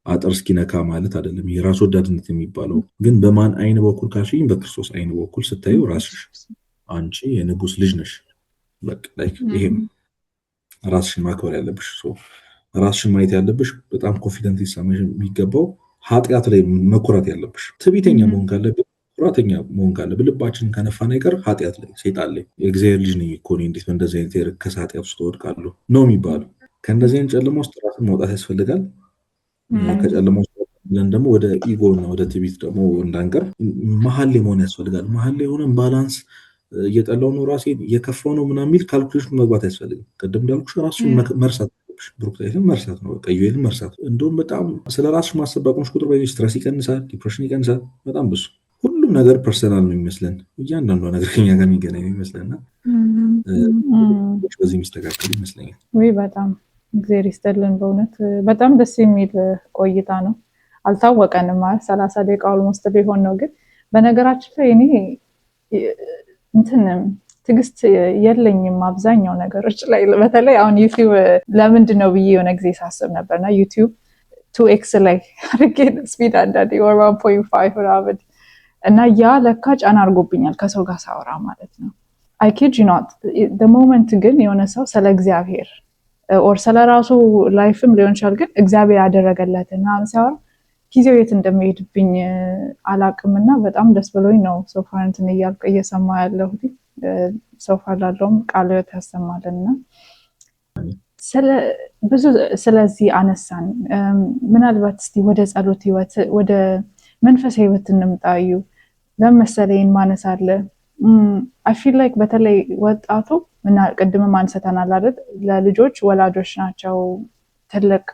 አጥር እስኪነካ ማለት አይደለም። የራስ ወዳድነት የሚባለው ግን በማን አይን በኩል ካልሽኝ በክርስቶስ አይን በኩል ስታዩ ራስሽ አንቺ የንጉስ ልጅ ነሽ። በቃ ይሄም ራስሽን ማክበር ያለብሽ ራስሽን ማየት ያለብሽ በጣም ኮንፊደንት ሊሰማሽ የሚገባው ኃጢአት ላይ መኩራት ያለብሽ። ትዕቢተኛ መሆን ካለብን ኩራተኛ መሆን ካለብን ልባችንን ከነፋን አይቀር ኃጢአት ላይ ሰይጣን ላይ የእግዚአብሔር ልጅ ነኝ እኮ እኔ እንዴት በእንደዚህ አይነት የረከሰ ኃጢአት ውስጥ እወድቃለሁ ነው የሚባለው። ከእንደዚህ አይነት ጨለማ ውስጥ ራስን ማውጣት ያስፈልጋል። ከጨለማ ውስጥ ብለን ደግሞ ወደ ኢጎ እና ወደ ትዕቢት ደግሞ እንዳንቀር መሀል ላይ መሆን ያስፈልጋል። መሀል ላይ ሆነን ባላንስ እየጠላው ነው ራሴን እየከፋው ነው ምናምን የሚል ካልኩሌሽን መግባት አያስፈልግም። ቅድም እንዳልኩሽ ራስሽን መርሳት ብሩክታይትን መርሳት ነው። ቀዩን መርሳት እንደውም በጣም ስለ ራስሽ ማሰብ ባቆምሽ ቁጥር ስትረስ ይቀንሳል፣ ዲፕሬሽን ይቀንሳል። በጣም ብዙ ሁሉም ነገር ፐርሰናል ነው የሚመስለን። እያንዳንዷ ነገር ከኛ ጋር የሚገናኝ ይመስለና በዚህ የሚስተካከል ይመስለኛል። ወይ በጣም እግዚአብሔር ይስጥልን። በእውነት በጣም ደስ የሚል ቆይታ ነው። አልታወቀንም ማለት 30 ደቂቃ ኦልሞስት ሊሆን ነው፣ ግን በነገራችን ላይ እኔ እንትን ትዕግስት የለኝም አብዛኛው ነገሮች ላይ። በተለይ አሁን ዩቲዩብ ለምንድን ነው ብዬ የሆነ ጊዜ ሳስብ ነበርና ዩቲዩብ 2x ላይ አድርጌ ስፒድ አንዳንዴ or 1.5 ምናምን እና ያ ለካ ጫና አድርጎብኛል ከሰው ጋር ሳወራ ማለት ነው። I kid you not the moment ግን የሆነ ሰው ስለ እግዚአብሔር or ስለ ራሱ ላይፍም ሊሆን ይችላል ግን እግዚአብሔር ያደረገለትና ሲያወራ ጊዜው የት እንደሚሄድብኝ አላቅምና በጣም ደስ ብሎኝ ነው ሶፋር እንትን እያልኩ እየሰማ ያለሁት። ሶፋር ላለውም ቃል ያሰማልና ብዙ ስለዚህ አነሳን። ምናልባት እስቲ ወደ ጸሎት ህይወት ወደ መንፈሳዊ ህይወት እንምጣዩ ለምሳሌን ማነስ አለ I feel like በተለይ ወጣቱ እና ቅድም አንስተናል አይደል ለልጆች ወላጆች ናቸው ትልቅ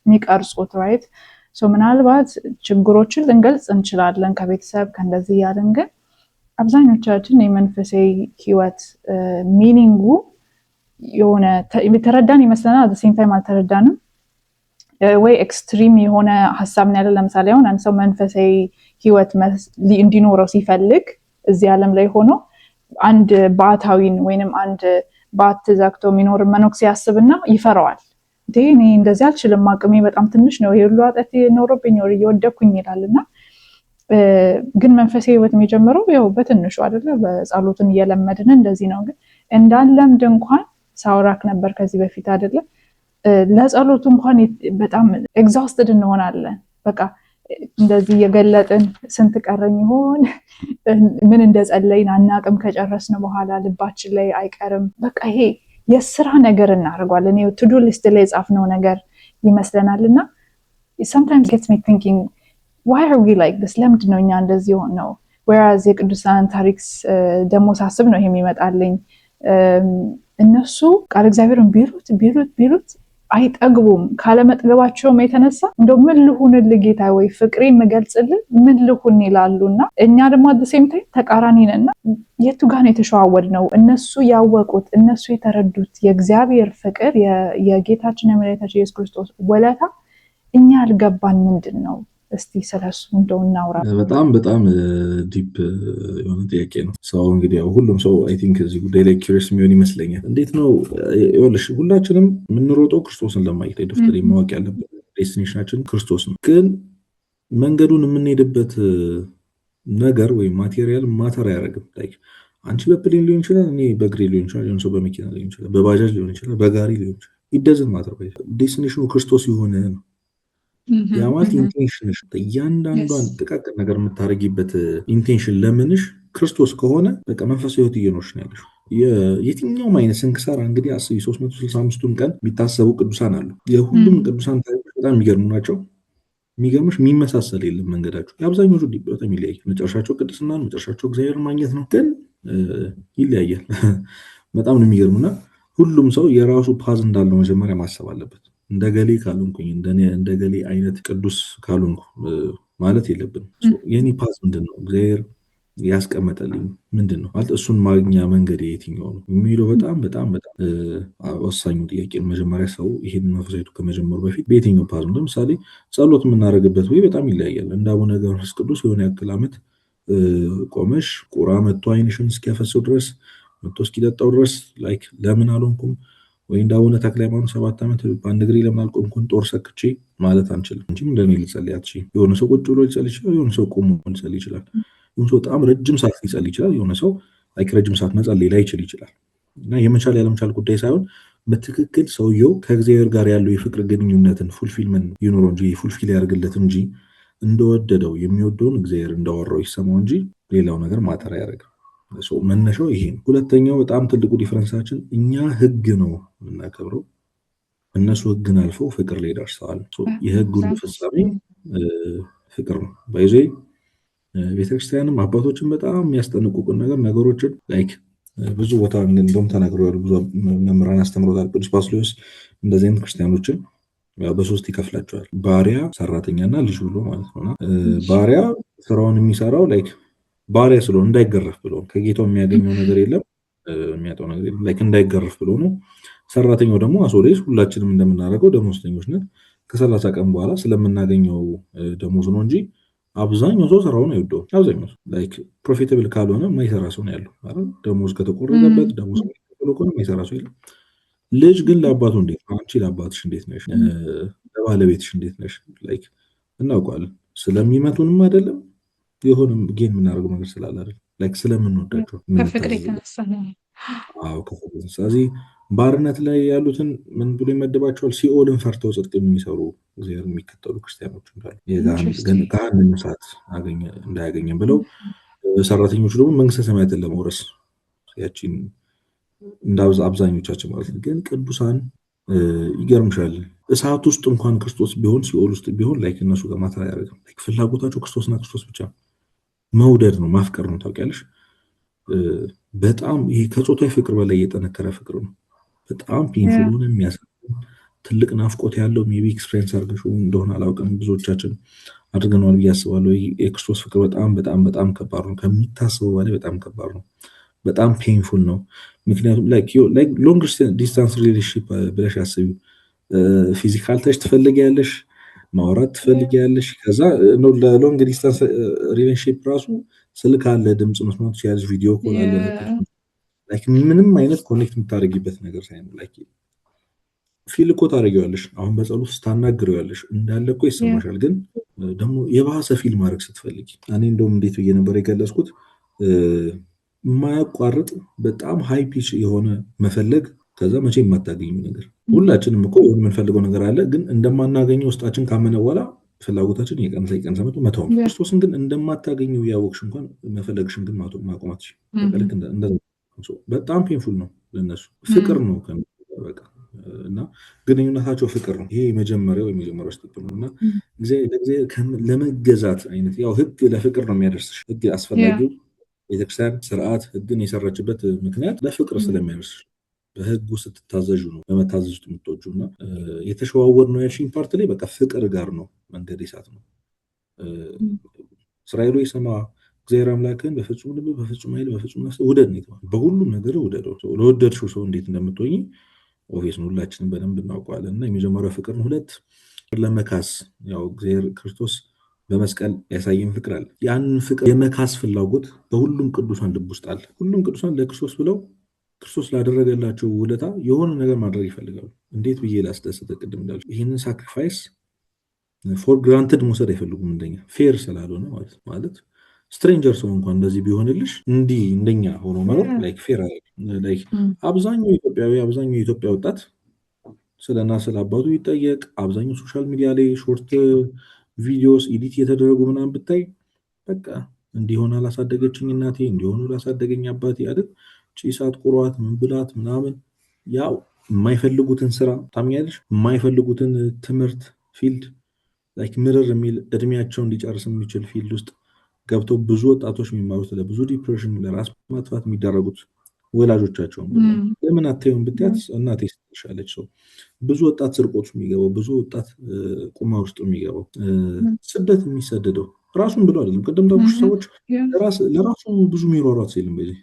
የሚቀርጹት right so ምናልባት ችግሮችን ልንገልጽ እንችላለን ከቤተሰብ ከእንደዚህ ያለን ግን አብዛኞቻችን የመንፈሳዊ ህይወት ሚኒንጉ የሆነ ተረዳን ይመስለናል at the same time አልተረዳንም ወይ ኤክስትሪም የሆነ ሐሳብ ነው ያለ። ለምሳሌ አሁን አንድ ሰው መንፈሳዊ ህይወት እንዲኖረው ሲፈልግ እዚህ ዓለም ላይ ሆኖ አንድ ባታዊን ወይንም አንድ ባት ዘግቶ የሚኖር መነኩሴ ያስብና ይፈራዋል። እኔ እንደዚህ አልችልም አቅሜ በጣም ትንሽ ነው ይሄ ሁሉ አጠት ኖሮብኝ ወር እየወደኩኝ ይላልና ግን መንፈሳዊ ህይወት የሚጀምረው ያው በትንሹ አይደለ በጸሎትን እየለመድን እንደዚህ ነው። ግን እንዳለምድ እንኳን ሳውራክ ነበር ከዚህ በፊት አይደለ ለጸሎቱ እንኳን በጣም ኤግዛውስትድ እንሆናለን። በቃ እንደዚህ የገለጥን ስንት ቀረኝ ይሆን ምን እንደጸለይን አናቅም ከጨረስን በኋላ ልባችን ላይ አይቀርም። በቃ ይሄ የሥራ ነገር እናደርጋለን ይሄ ቱ ዱ ሊስት ላይ ጻፍነው ነገር ይመስለናልና sometimes gets me thinking why are we like this ለምንድን ነው እኛ እንደዚህ ሆነው whereas የቅዱሳን ታሪክስ ደሞ ሳስብ ነው የሚመጣልኝ እነሱ ቃል እግዚአብሔርን ቢሉት አይጠግቡም ካለመጥገባቸውም የተነሳ እንደው ምን ልሁንልህ ጌታ ወይ ፍቅሬን መገልጽልህ ምን ልሁን ይላሉና እኛ ደግሞ at the same time ተቃራኒ ነንና የቱ ጋር ነው የተሸዋወድነው? እነሱ ያወቁት እነሱ የተረዱት የእግዚአብሔር ፍቅር የጌታችን የመድኃኒታችን ኢየሱስ ክርስቶስ ወለታ እኛ አልገባን ምንድነው? እስቲ ስለሱ እንደው እናውራ። በጣም ዲፕ የሆነ ጥያቄ ነው። ሰው እንግዲህ ሁሉም ሰው አይ ቲንክ እዚህ ጉዳይ ላይ ኪሪየስ የሚሆን ይመስለኛል። እንዴት ነው ይኸውልሽ ሁላችንም የምንሮጠው ክርስቶስን ለማየት ነው። ዶክተር ማወቅ ያለበት ዴስቲኔሽናችን ክርስቶስ ነው። ግን መንገዱን የምንሄድበት ነገር ወይ ማቴሪያል ማተር አያደርግም። ላይክ አንቺ በፕሌን ሊሆን ይችላል፣ እኔ በእግሬ ሊሆን ይችላል፣ የሆነ ሰው በመኪና ሊሆን ይችላል፣ በባጃጅ ሊሆን ይችላል፣ በጋሪ ሊሆን ይችላል። ይደዝን ማተር ወይ ዴስቲኔሽኑ ክርስቶስ ይሆን ነው። ያ ማለት ኢንቴንሽንሽ እያንዳንዷን ጥቃቅን ነገር የምታረጊበት ኢንቴንሽን ለምንሽ ክርስቶስ ከሆነ በቃ መንፈሳዊ ህይወት እየኖርሽ ነው ያለሽ። የትኛውም አይነት ስንክሳር እንግዲህ 365ቱን ቀን የሚታሰቡ ቅዱሳን አሉ። የሁሉም ቅዱሳን ታሪኮች በጣም የሚገርሙ ናቸው። የሚገርምሽ የሚመሳሰል የለም መንገዳቸው። የአብዛኞቹ በጣም ይለያያል። መጨረሻቸው ቅድስና ነው፣ መጨረሻቸው እግዚአብሔር ማግኘት ነው። ግን ይለያያል። በጣም ነው የሚገርሙና ሁሉም ሰው የራሱ ፓዝ እንዳለው መጀመሪያ ማሰብ አለበት። እንደገሌ ካልሆንኩኝ እንደገሌ አይነት ቅዱስ ካልሆንኩ ማለት የለብንም። የኔ ፓዝ ምንድነው? እግዚአብሔር ያስቀመጠልኝ ምንድነው? ማለት እሱን ማግኛ መንገድ የትኛው ነው የሚለው በጣም ወሳኙ ጥያቄ ነው። መጀመሪያ ሰው ይሄን መንፈሳዊቱ ከመጀመሩ በፊት በየትኛው ፓዝ ነው? ለምሳሌ ጸሎት የምናደርግበት ወይ በጣም ይለያያል። እንደ አቡነ ገብረ መንፈስ ቅዱስ የሆነ ያክል ዓመት ቆመሽ ቁራ መጥቶ አይንሽን እስኪያፈሰው ድረስ መጥቶ እስኪጠጣው ድረስ ላይክ ለምን አልሆንኩም ወይ እንደ አቡነ ተክለ ሃይማኖት 7 ዓመት በአንድ እግሬ ለምን አልቆምኩም ጦር ሰክቼ ማለት አንችልም እንጂ እንደኔ ልጸልይ አትችይም። የሆነ ሰው ቁጭ ብሎ ሊጸልይ ይችላል፣ የሆነ ሰው ቆሞ ሊጸልይ ይችላል፣ የሆነ ሰው በጣም ረጅም ሰዓት ሊጸልይ ይችላል፣ የሆነ ሰው ረጅም ሰዓት መጸለይ ላይችል ይችላል። እና የመቻል ያለመቻል ጉዳይ ሳይሆን በትክክል ሰውየው ከእግዚአብሔር ጋር ያለው የፍቅር ግንኙነትን ፉልፊልመንት ይኖረው እንጂ ፉልፊል ያደርግለት እንጂ እንደወደደው የሚወደውን እግዚአብሔር እንዳወራው ይሰማው እንጂ ሌላው ነገር ማተር አያደርግም። መነሻው ይሄ ነው። ሁለተኛው በጣም ትልቁ ዲፈረንሳችን እኛ ህግ ነው የምናከብረው፣ እነሱ ህግን አልፈው ፍቅር ላይ ደርሰዋል። የህግ ሁሉ ፍጻሜ ፍቅር ነው። ባይዘ ቤተክርስቲያንም አባቶችን በጣም የሚያስጠነቅቁን ነገሮችን ላይክ ብዙ ቦታ እንደውም ተናግረዋል። ብዙ መምህራን አስተምረዋል። ቅዱስ ጳውሎስ እንደዚህ አይነት ክርስቲያኖችን በሶስት ይከፍላቸዋል። ባሪያ፣ ሰራተኛና ልጅ ብሎ ማለት ነውና ባሪያ ስራውን የሚሰራው ላይክ ባሪያ ስለሆነ እንዳይገረፍ ብሎ ከጌታው የሚያገኘው ነገር የለም፣ የሚያጣው ነገር የለም፣ ላይክ እንዳይገረፍ ብሎ ነው። ሰራተኛው ደግሞ አሶሌስ ሁላችንም እንደምናደርገው ደሞዝተኞች ነን። ከ30 ቀን በኋላ ስለምናገኘው ደሞዝ ነው እንጂ አብዛኛው ሰው ስራውን አይወደውም። አብዛኛው ሰው ላይክ ፕሮፊታብል ካልሆነ የማይሰራ ሰው ነው ያለው አይደል? ደሞዝ ከተቆረጠበት ደሞዝ ከሆነ የማይሰራ ሰው የለም። ልጅ ግን ለአባቱ እንዴት ነው? አንቺ ለአባትሽ እንዴት ነሽ? ለባለቤትሽ እንዴት ነሽ? ላይክ እናውቀዋለን። ስለሚመቱንም አይደለም የሆነም ጌን የምናደርገው ነገር ስላለ አይደል? ላይክ ስለምንወዳቸው ከፍቅር የተነሳ ነው። አዎ ከፍቅር። ስለዚህ ባርነት ላይ ያሉትን ምን ብሎ ይመድባቸዋል? ሲኦልን ፈርተው ጽድቅ የሚሰሩ እግዚአብሔር የሚከተሉ ክርስቲያኖች እንዳሉ ገሃነመ እሳት እንዳያገኘን ብለው ሰራተኞቹ ደግሞ መንግስተ ሰማያትን ለመውረስ ያቺን እንደ አብዛኞቻችን ማለት ነው። ግን ቅዱሳን ይገርምሻል፣ እሳት ውስጥ እንኳን ክርስቶስ ቢሆን ሲኦል ውስጥ ቢሆን ላይክ እነሱ ጋር ማተር አያደርግም። ላይክ ፍላጎታቸው ክርስቶስና ክርስቶስ ብቻ መውደድ ነው፣ ማፍቀር ነው። ታውቂያለሽ፣ በጣም ይሄ ከጾታዊ ፍቅር በላይ የጠነከረ ፍቅር ነው። በጣም ፔንፉል ሆነ የሚያሳዝን ትልቅ ናፍቆት ያለው ሜቢ ኤክስፔሪንስ አድርገሽው እንደሆነ አላውቅም፣ ብዙዎቻችን አድርገነዋል ብዬ አስባለሁ። የክርስቶስ ፍቅር በጣም በጣም በጣም ከባድ ነው፣ ከሚታሰበው በላይ በጣም ከባድ ነው። በጣም ፔንፉል ነው። ምክንያቱም ሎንግ ዲስታንስ ሪሌሽንሺፕ ብለሽ አስቢው። ፊዚካል ተች ትፈልጊያለሽ፣ ማውራት ትፈልጊያለሽ። ከዛ ለሎንግ ዲስታንስ ሪሌሽንሺፕ ራሱ ስልክ አለ፣ ድምፅ መስማት ትችያለሽ፣ ቪዲዮ ኮል አለ። ምንም አይነት ኮኔክት የምታደርጊበት ነገር ሳይኖር ፊል እኮ ታደርጊዋለሽ። አሁን በጸሎት ስታናግሪዋለሽ እንዳለ እኮ ይሰማሻል። ግን ደግሞ የባሰ ፊል ማድረግ ስትፈልጊ እኔ እንደውም እንዴት ብዬ ነበር የገለጽኩት? የማያቋርጥ በጣም ሃይ ፒች የሆነ መፈለግ፣ ከዛ መቼ የማታገኙ ነገር። ሁላችንም እኮ የምንፈልገው ነገር አለ፣ ግን እንደማናገኘው ውስጣችን ካመነ በኋላ ፍላጎታችን የቀነሰ መተው። ክርስቶስን ግን እንደማታገኘው ያወቅሽ እንኳን መፈለግሽን ግን ማቆማት በጣም ፔንፉል ነው ለነሱ። ፍቅር ነው በቃ እና ግንኙነታቸው ፍቅር ነው። ይሄ የመጀመሪያው ስቴፕ ነው። እና ለመገዛት አይነት ያው ህግ ለፍቅር ነው የሚያደርስሽ። ህግ አስፈላጊው ቤተክርስቲያን ስርዓት ህግን የሰራችበት ምክንያት ለፍቅር ስለሚያደርስሽ፣ በህጉ ስትታዘዡ ነው በመታዘዝ ውስጥ የምትወጁ። እና የተሸዋወር ነው ያልሽኝ ፓርት ላይ በቃ ፍቅር ጋር ነው መንገድ እሳት ነው። እስራኤል ይሰማ እግዚአብሔር አምላክን በፍጹም ልብ፣ በፍጹም ኃይል፣ በፍጹም ነፍስ ውደድ ነው የተባለው። በሁሉም ነገር ውደደው። ለወደድሽው ሰው እንዴት እንደምትሆኝ ኦፊስ ነው ሁላችንም በደንብ እናውቀዋለን። እና የመጀመሪያው ፍቅር ነው። ሁለት ለመካስ ያው እግዚአብሔር ክርስቶስ በመስቀል ያሳየን ፍቅር አለ። ያንን ፍቅር የመካስ ፍላጎት በሁሉም ቅዱሳን ልብ ውስጥ አለ። ሁሉም ቅዱሳን ለክርስቶስ ብለው ክርስቶስ ላደረገላቸው ውለታ የሆነ ነገር ማድረግ ይፈልጋሉ። እንዴት ብዬ ላስደሰተ? ቅድም እንዳልኩ ይህንን ሳክሪፋይስ ፎር ግራንትድ መውሰድ አይፈልጉም። እንደኛ ፌር ስላልሆነ ማለት ስትሬንጀር ሰው እንኳን እንደዚህ ቢሆንልሽ እንዲህ እንደኛ ሆኖ መኖር ላይክ ፌር ላይክ አብዛኛው የኢትዮጵያ ወጣት ስለና ስለ አባቱ ይጠየቅ። አብዛኛው ሶሻል ሚዲያ ላይ ሾርት ቪዲዮስ ኤዲት የተደረጉ ምናምን ብታይ በቃ እንዲሆን አላሳደገችኝ እናቴ፣ እንዲሆኑ ላሳደገኝ አባቴ አይደል፣ ጭሳት ቁሯት ምን ብላት ምናምን። ያው የማይፈልጉትን ስራ ታምኛለሽ፣ የማይፈልጉትን ትምህርት ፊልድ ላይክ ምርር የሚል እድሜያቸው እንዲጨርስ የሚችል ፊልድ ውስጥ ገብተው ብዙ ወጣቶች የሚማሩት ለብዙ ዲፕሬሽን፣ ለራስ ማጥፋት የሚዳረጉት ወላጆቻቸውን ለምን አታዩም ብትያት እናቴ ስትሻለች። ሰው ብዙ ወጣት ስርቆት የሚገባው፣ ብዙ ወጣት ቁማር ውስጥ የሚገባው፣ ስደት የሚሰደደው ራሱን ብሎ አይደለም። ቅድም ታውቁሽ ሰዎች ለራሱ ብዙ የሚሯሯት የለም በዚህ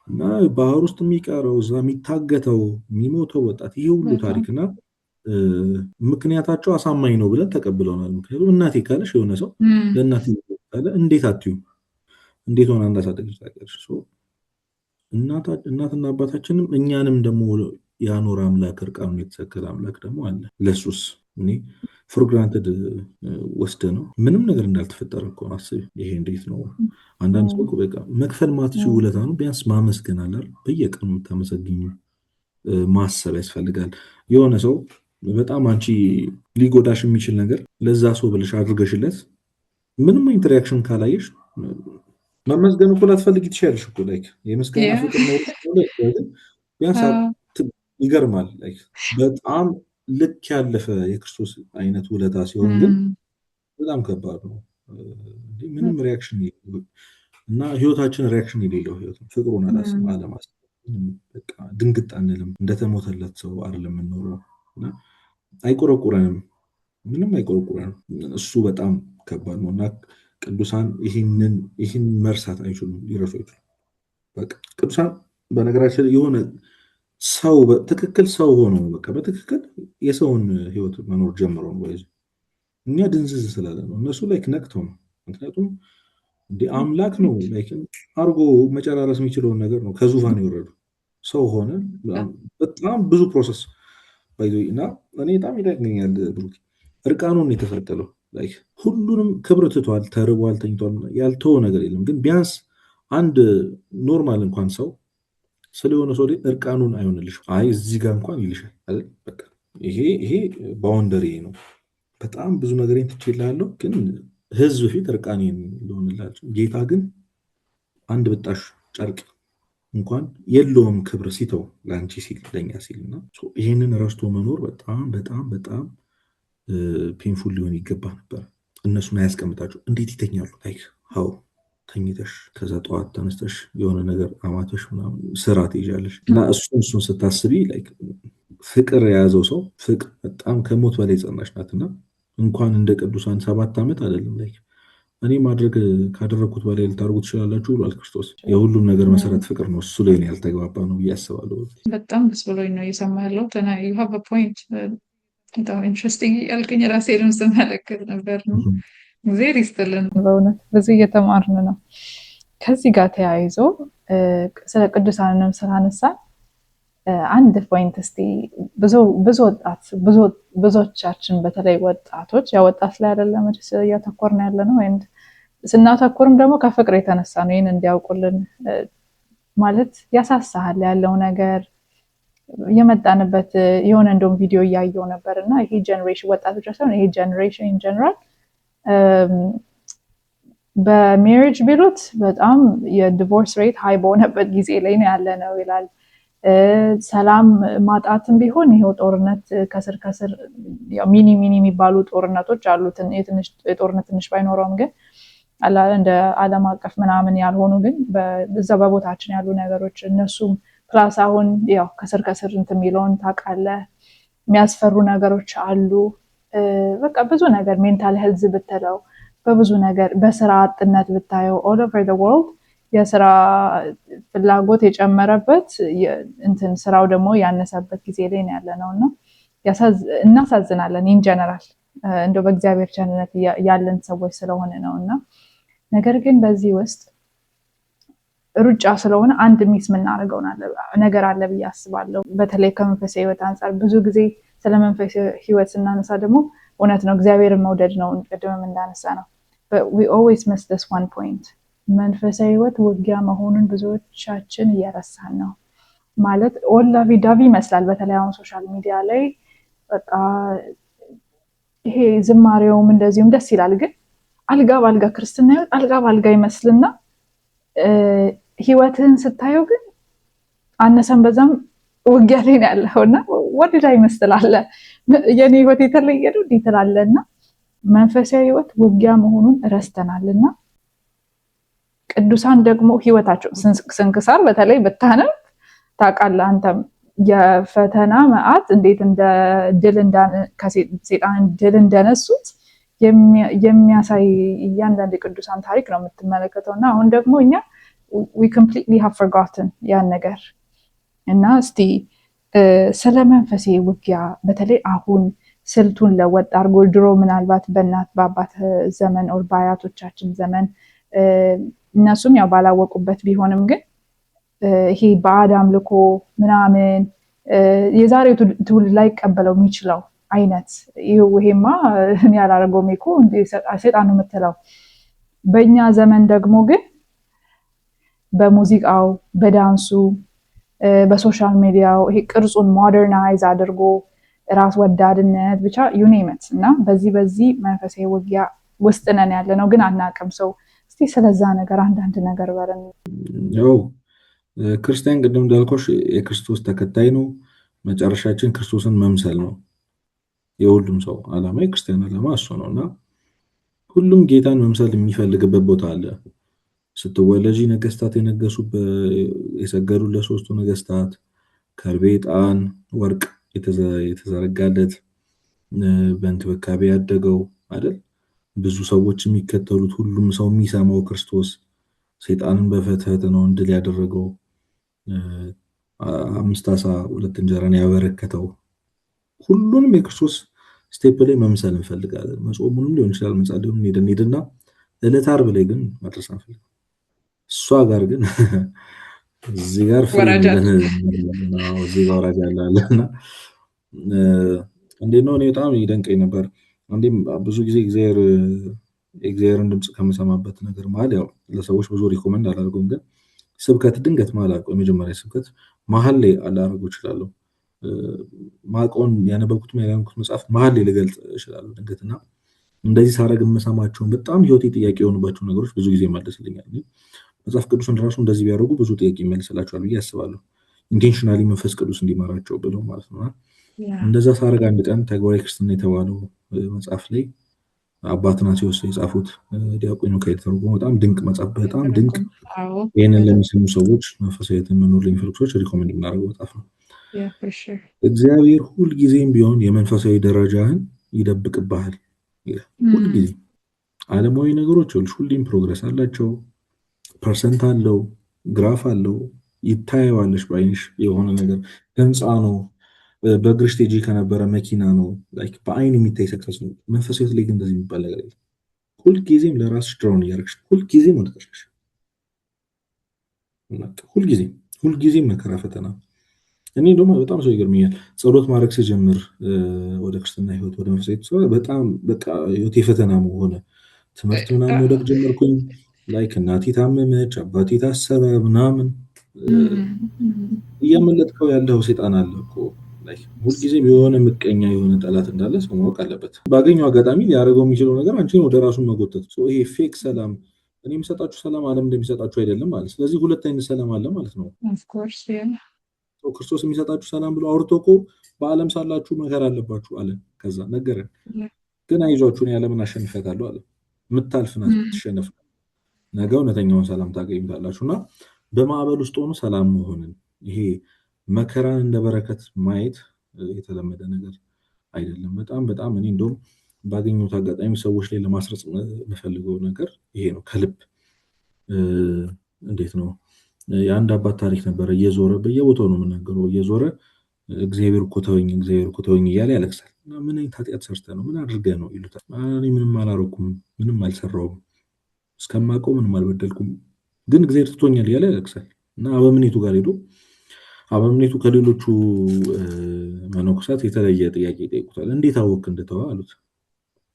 እና ባህር ውስጥ የሚቀረው እዛ የሚታገተው የሚሞተው ወጣት ይሄ ሁሉ ታሪክና ምክንያታቸው አሳማኝ ነው ብለን ተቀብለናል። ምክንያቱም እናቴ ካለሽ የሆነ ሰው ለእናቴ ካለ እንዴት አትዩ እንዴት ሆና እንዳሳደገች ታውቂያለሽ። እናትና አባታችንም እኛንም ደግሞ ያኖር አምላክ እርቃኑን የተሰቀለ አምላክ ደግሞ አለ። ለሱስ እኔ ፎር ግራንትድ ወስደ ነው ምንም ነገር እንዳልተፈጠረ እኮ አስቢ። ይሄ እንዴት ነው? አንዳንድ ሰው በቃ መክፈል ማትችው ውለታ ነው። ቢያንስ ማመስገን አለ። በየቀኑ የምታመሰግኙ ማሰብ ያስፈልጋል። የሆነ ሰው በጣም አንቺ ሊጎዳሽ የሚችል ነገር ለዛ ሰው ብለሽ አድርገሽለት ምንም አይነት ሪያክሽን ካላየሽ መመስገን እኮ ላትፈልጊ ትችያለሽ እኮ ላይክ የምስጋና ፍቅር ነው። ቢያንስ ይገርማል። ላይክ በጣም ልክ ያለፈ የክርስቶስ አይነት ውለታ ሲሆን ግን በጣም ከባድ ነው። ምንም ሪያክሽን እና ህይወታችን ሪያክሽን የሌለው ህይወት ነው። ፍቅሩን አለማስ በቃ ድንግጥ አንልም። እንደተሞተለት ሰው አይደለም የምንኖረው እና አይቆረቁረንም፣ ምንም አይቆረቁረንም። እሱ በጣም ከባድ ነው እና ቅዱሳን ይህን መርሳት አይችሉም፣ ሊረሱ አይችሉም። በቃ ቅዱሳን በነገራችን የሆነ ሰው በትክክል ሰው ሆኖ በቃ በትክክል የሰውን ህይወት መኖር ጀምረው ነው። እኛ ድንዝዝ ስላለ ነው። እነሱ ላይክ ነቅተው ነው። ምክንያቱም እንደ አምላክ ነው ላይክ አርጎ መጨራረስ የሚችለውን ነገር ነው ከዙፋን የወረዱ ሰው ሆነ። በጣም ብዙ ፕሮሰስ ባይዞ እና እኔ በጣም ይደግመኛል። ብሩክ እርቃኑን የተፈጠለው ላይክ ሁሉንም ክብር ትቷል፣ ተርቧል፣ ተኝቷል። ያልተወው ነገር የለም። ግን ቢያንስ አንድ ኖርማል እንኳን ሰው ስለሆነ ሰው እርቃኑን አይሆንልሽ። አይ እዚህ ጋር እንኳን ይልሻል አይደል? በቃ ይሄ ባውንደሪ ነው። በጣም ብዙ ነገሬን ትችላለሁ፣ ግን ህዝብ ፊት እርቃኔን ልሆንላቸው። ጌታ ግን አንድ ብጣሽ ጨርቅ እንኳን የለውም ክብር ሲተው ለአንቺ ሲል ለኛ ሲል እና ይህንን ረስቶ መኖር በጣም በጣም በጣም ፔንፉል ሊሆን ይገባ ነበር። እነሱን አያስቀምጣቸው። እንዴት ይተኛሉ? ላይክ ሀው ተኝተሽ ከዛ ጠዋት ተነስተሽ የሆነ ነገር አማተሽ ምናምን ስራ ትይዣለሽ እና እሱን ስታስቢ ላይክ ፍቅር የያዘው ሰው ፍቅር በጣም ከሞት በላይ ጸናሽ ናትና እንኳን እንደ ቅዱሳን 7 ዓመት አይደለም ላይክ እኔ ማድረግ ካደረግኩት በላይ ልታደርጉ ትችላላችሁ ብሏል ክርስቶስ። የሁሉም ነገር መሰረት ፍቅር ነው። እሱ ላይ ያልተግባባ ነው ብዬ አስባለሁ። በጣም ደስ ብሎኝ ነው እየሰማ ያለው ዩ ሃቭ አ ፖይንት። በጣም ኢንትረስቲንግ ያልከኝ ራሴንም ስመለከት ነበር ነው። እግዚአብሔር ይስጥልን። በእውነት ብዙ እየተማርን ነው። ከዚህ ጋር ተያይዞ ስለ ቅዱሳንም ስላነሳ አንድ ፖይንት እስቲ ብዙዎቻችን በተለይ ወጣቶች ወጣት ላይ አይደለም እያተኮርን ያለ ነው። ስናተኩርም ደግሞ ከፍቅር የተነሳ ነው። ይህን እንዲያውቁልን ማለት ያሳሳሃል ያለው ነገር የመጣንበት የሆነ እንደውም ቪዲዮ እያየው ነበር እና ይሄ ጀነሬሽን ወጣቶች ሳይሆን ይሄ ጀነሬሽን ኢን ጀነራል በሜሪጅ ቢሉት በጣም የዲቮርስ ሬት ሃይ በሆነበት ጊዜ ላይ ነው ያለ ነው ይላል። ሰላም ማጣትም ቢሆን ይሄው ጦርነት ከስር ሚኒ የሚባሉ ጦርነቶች አሉትን የጦርነት ትንሽ ባይኖረውም ግን እንደ ዓለም አቀፍ ምናምን ያልሆኑ ግን በዛ በቦታችን ያሉ ነገሮች እነሱም ፕላስ አሁን ያው ከስር እንትን የሚለውን ታውቃለህ የሚያስፈሩ ነገሮች አሉ። በቃ ብዙ ነገር ሜንታል ሄልዝ ብትለው በብዙ ነገር በስራ አጥነት ብታየው all over the world የስራ ፍላጎት የጨመረበት እንትን ስራው ደግሞ ያነሰበት ጊዜ ላይ ያለ ነውና እናሳዝናለን። ኢን ጀነራል እንደው በእግዚአብሔር ቸርነት ያለን ሰዎች ስለሆነ ነውና ነገር ግን በዚህ ውስጥ ሩጫ ስለሆነ አንድ ሚስ የምናደርገው ነገር አለ ብዬ አስባለሁ። በተለይ ከመንፈሳዊ ህይወት አንፃር ብዙ ጊዜ ስለ መንፈሳዊ ህይወት ስናነሳ ደግሞ እውነት ነው እግዚአብሔርን መውደድ ነው ቅድምም እንዳነሳ ነው። but we always miss this one point መንፈሳዊ ህይወት ውጊያ መሆኑን ብዙዎቻችን እየረሳን ነው። ማለት ኦላ ቪዳቪ ይመስላል በተለይ አሁን ሶሻል ሚዲያ ላይ በቃ ይሄ ዝማሬውም እንደዚሁም ደስ ይላል፣ ግን አልጋ ባልጋ ክርስትና ህይወት አልጋ ባልጋ ይመስልና ህይወትን ስታየው ግን አነሰን በዛም ውጊያ ላይ ነው ያለውና ወዲዳ ይመስላል የኔ ህይወት የተለየ ነው እንዴትላለና መንፈሳዊ ህይወት ውጊያ መሆኑን ረስተናልና ቅዱሳን ደግሞ ህይወታቸው ስንክሳር በተለይ ብታነብ ታውቃለህ አንተም የፈተና መዓት እንዴት እንደ ከሰይጣን ድል እንደነሱት የሚያሳይ እያንዳንዱ ቅዱሳን ታሪክ ነው የምትመለከተውና አሁን ደግሞ እኛ we completely have forgotten ያን ነገር እና እስቲ ስለ መንፈሳዊ ውጊያ በተለይ አሁን ስልቱን ለወጥ አድርጎ ድሮ ምናልባት በእናት በአባት ዘመን ኦር በአያቶቻችን ዘመን እነሱም ያው ባላወቁበት ቢሆንም ግን ይሄ በአዳም ልኮ ምናምን የዛሬው ትውልድ ላይ ቀበለው የሚችለው አይነት ይሄማ እኔ ያላረገውም እኮ ሰይጣን ነው የምትለው። በእኛ ዘመን ደግሞ ግን በሙዚቃው በዳንሱ በሶሻል ሚዲያው ይሄ ቅርጹን ሞደርናይዝ አድርጎ ራስ ወዳድነት ብቻ ዩኔመት እና በዚህ መንፈሳዊ ውጊያ ውስጥ ነን ያለ ነው ግን አናውቅም። ሰው እስቲ ስለዛ ነገር አንዳንድ ነገር በለን። ያው ክርስቲያን ቅድም እንዳልኩሽ የክርስቶስ ተከታይ ነው። መጨረሻችን ክርስቶስን መምሰል ነው። የሁሉም ሰው ዓላማ የክርስቲያን ዓላማ እሱ ነውና ሁሉም ጌታን መምሰል የሚፈልግበት ቦታ አለ። ስትወለጂ ነገስታት የሰገዱ ለሶስቱ ነገስታት ከርቤ፣ ዕጣን፣ ወርቅ የተዘረጋለት በእንክብካቤ ያደገው አይደል? ብዙ ሰዎች የሚከተሉት ሁሉም ሰው የሚሰማው ክርስቶስ ሰይጣንን በፈተናው ድል ያደረገው 5 ዓሣ 2 እንጀራን ያበረከተው ሁሉንም የክርስቶስ ስቴፕ ላይ መምሰል እንፈልጋለን። መጾሙንም ሊሆን ይችላል መጻደቁን ሄድና ዕለት ዓርብ ላይ ግን መድረስ አንፈልግም። እሷ ጋር ግን እዚህ ጋር ፍሬ የሚለን እዚህ ጋር ወራጅ አለና እንዴት ነው? እኔ በጣም ይደንቀኝ ነበር። አንዴም ብዙ ጊዜ የእግዚአብሔርን ድምፅ ከምሰማበት ነገር መሀል ያው ለሰዎች ብዙ ሪኮመንድ አላደርገውም፣ ግን ስብከት ድንገት መሀል የመጀመሪያ ስብከት መሀል ላይ አላደርገው እችላለሁ። ማቆን ያነበብኩት መጽሐፍ መሀል ላይ ልገልጽ እችላለሁ ድንገትና እንደዚህ ሳረግ የምሰማቸውን በጣም ህይወቴ ጥያቄ የሆኑባቸው ነገሮች ብዙ ጊዜ ይመልስልኛል። መጽሐፍ ቅዱስን ራሱ እንደዚህ ቢያደርጉ ብዙ ጥያቄ ይመልስላቸዋል ብዬ አስባለሁ። ኢንቴንሽናሊ መንፈስ ቅዱስ እንዲመራቸው ብለው ማለት ነው። እንደዛ ሳረግ አንድ ቀን ተግባራዊ ክርስትና የተባለው መጽሐፍ ላይ አባት ናቴዎስ የጻፉት ዲያቆን ሚካኤል ተርጉሞ በጣም ድንቅ መጽሐፍ፣ በጣም ድንቅ። ይህንን ለሚሰሙ ሰዎች መንፈሳዊትን መኖር ለሚፈልጉ ሰዎች ሪኮመንድ የምናደርገው መጽሐፍ ነው። እግዚአብሔር ሁልጊዜም ቢሆን የመንፈሳዊ ደረጃህን ይደብቅብሃል። ሁልጊዜ ዓለማዊ ነገሮች ሁሌም ፕሮግረስ አላቸው፣ ፐርሰንት አለው፣ ግራፍ አለው፣ ይታየዋለሽ በአይንሽ የሆነ ነገር ህንፃ ነው፣ በእግርሽ ቴጂ ከነበረ መኪና ነው፣ በአይን የሚታይ ሰክሰስ ነው። መንፈሳዊ ላይ ግን እንደዚህ የሚባል ነገር የለም። ሁልጊዜም ለራስሽ ድራውን እያደረግሽ ሁልጊዜም ወደቀሽ፣ ሁልጊዜም መከራ ፈተና። እኔ ደግሞ በጣም ሰው ይገርመኛል። ጸሎት ማድረግ ሲጀምር ወደ ክርስትና ህይወት ወደ መንፈሳዊ በጣም በቃ ህይወት የፈተና ሆነ። ትምህርት ምናምን መውደቅ ጀመርኩኝ። እናቴ ታመመች፣ አባቴ ታሰረ ምናምን። እያመለጥከው ያለው ሴጣን አለ እኮ። ሁልጊዜም የሆነ ምቀኛ የሆነ ጠላት እንዳለ ሰው ማወቅ አለበት። ባገኘው አጋጣሚ ሊያደርገው የሚችለው ነገር አንቺን ወደ ራሱን መጎተት። ይሄ ፌክ ሰላም፣ እኔ የሚሰጣችሁ ሰላም ዓለም እንደሚሰጣችሁ አይደለም ማለት። ስለዚህ ሁለት አይነት ሰላም አለ ማለት ነው። ክርስቶስ የሚሰጣችሁ ሰላም ብሎ አውርቶ እኮ በዓለም ሳላችሁ መከራ አለባችሁ አለ። ከዛ ነገረን፣ ግን አይዟችሁ እኔ ዓለምን አሸንፈታለሁ አለ። የምታልፍ ናት፣ ትሸነፍ፣ ነገ እውነተኛውን ሰላም ታገኙታላችሁ። እና በማዕበል ውስጥ ሆኖ ሰላም መሆንን፣ ይሄ መከራን እንደ በረከት ማየት የተለመደ ነገር አይደለም። በጣም እኔ እንደውም ባገኘሁት አጋጣሚ ሰዎች ላይ ለማስረጽ የምፈልገው ነገር ይሄ ነው። ከልብ እንዴት ነው? የአንድ አባት ታሪክ ነበረ። እየዞረ በየቦታው ነው የምናገረው። እየዞረ እግዚአብሔር እኮ ተወኝ እያለ ያለቅሳል። እና ምን አይነት ኃጢአት ሰርተህ ነው? ምን አድርገህ ነው ይሉታል። እኔ ምንም አላረኩም፣ ምንም አልሰራውም፣ እስከማውቀው ምንም አልበደልኩም፣ ግን እግዚአብሔር ትቶኛል እያለ ያለቅሳል። እና አበምኔቱ ጋር ሄዶ አበምኔቱ ከሌሎቹ መነኮሳት የተለየ ጥያቄ ይጠይቁታል። እንዴት አወቅ እንደተዋ አሉት።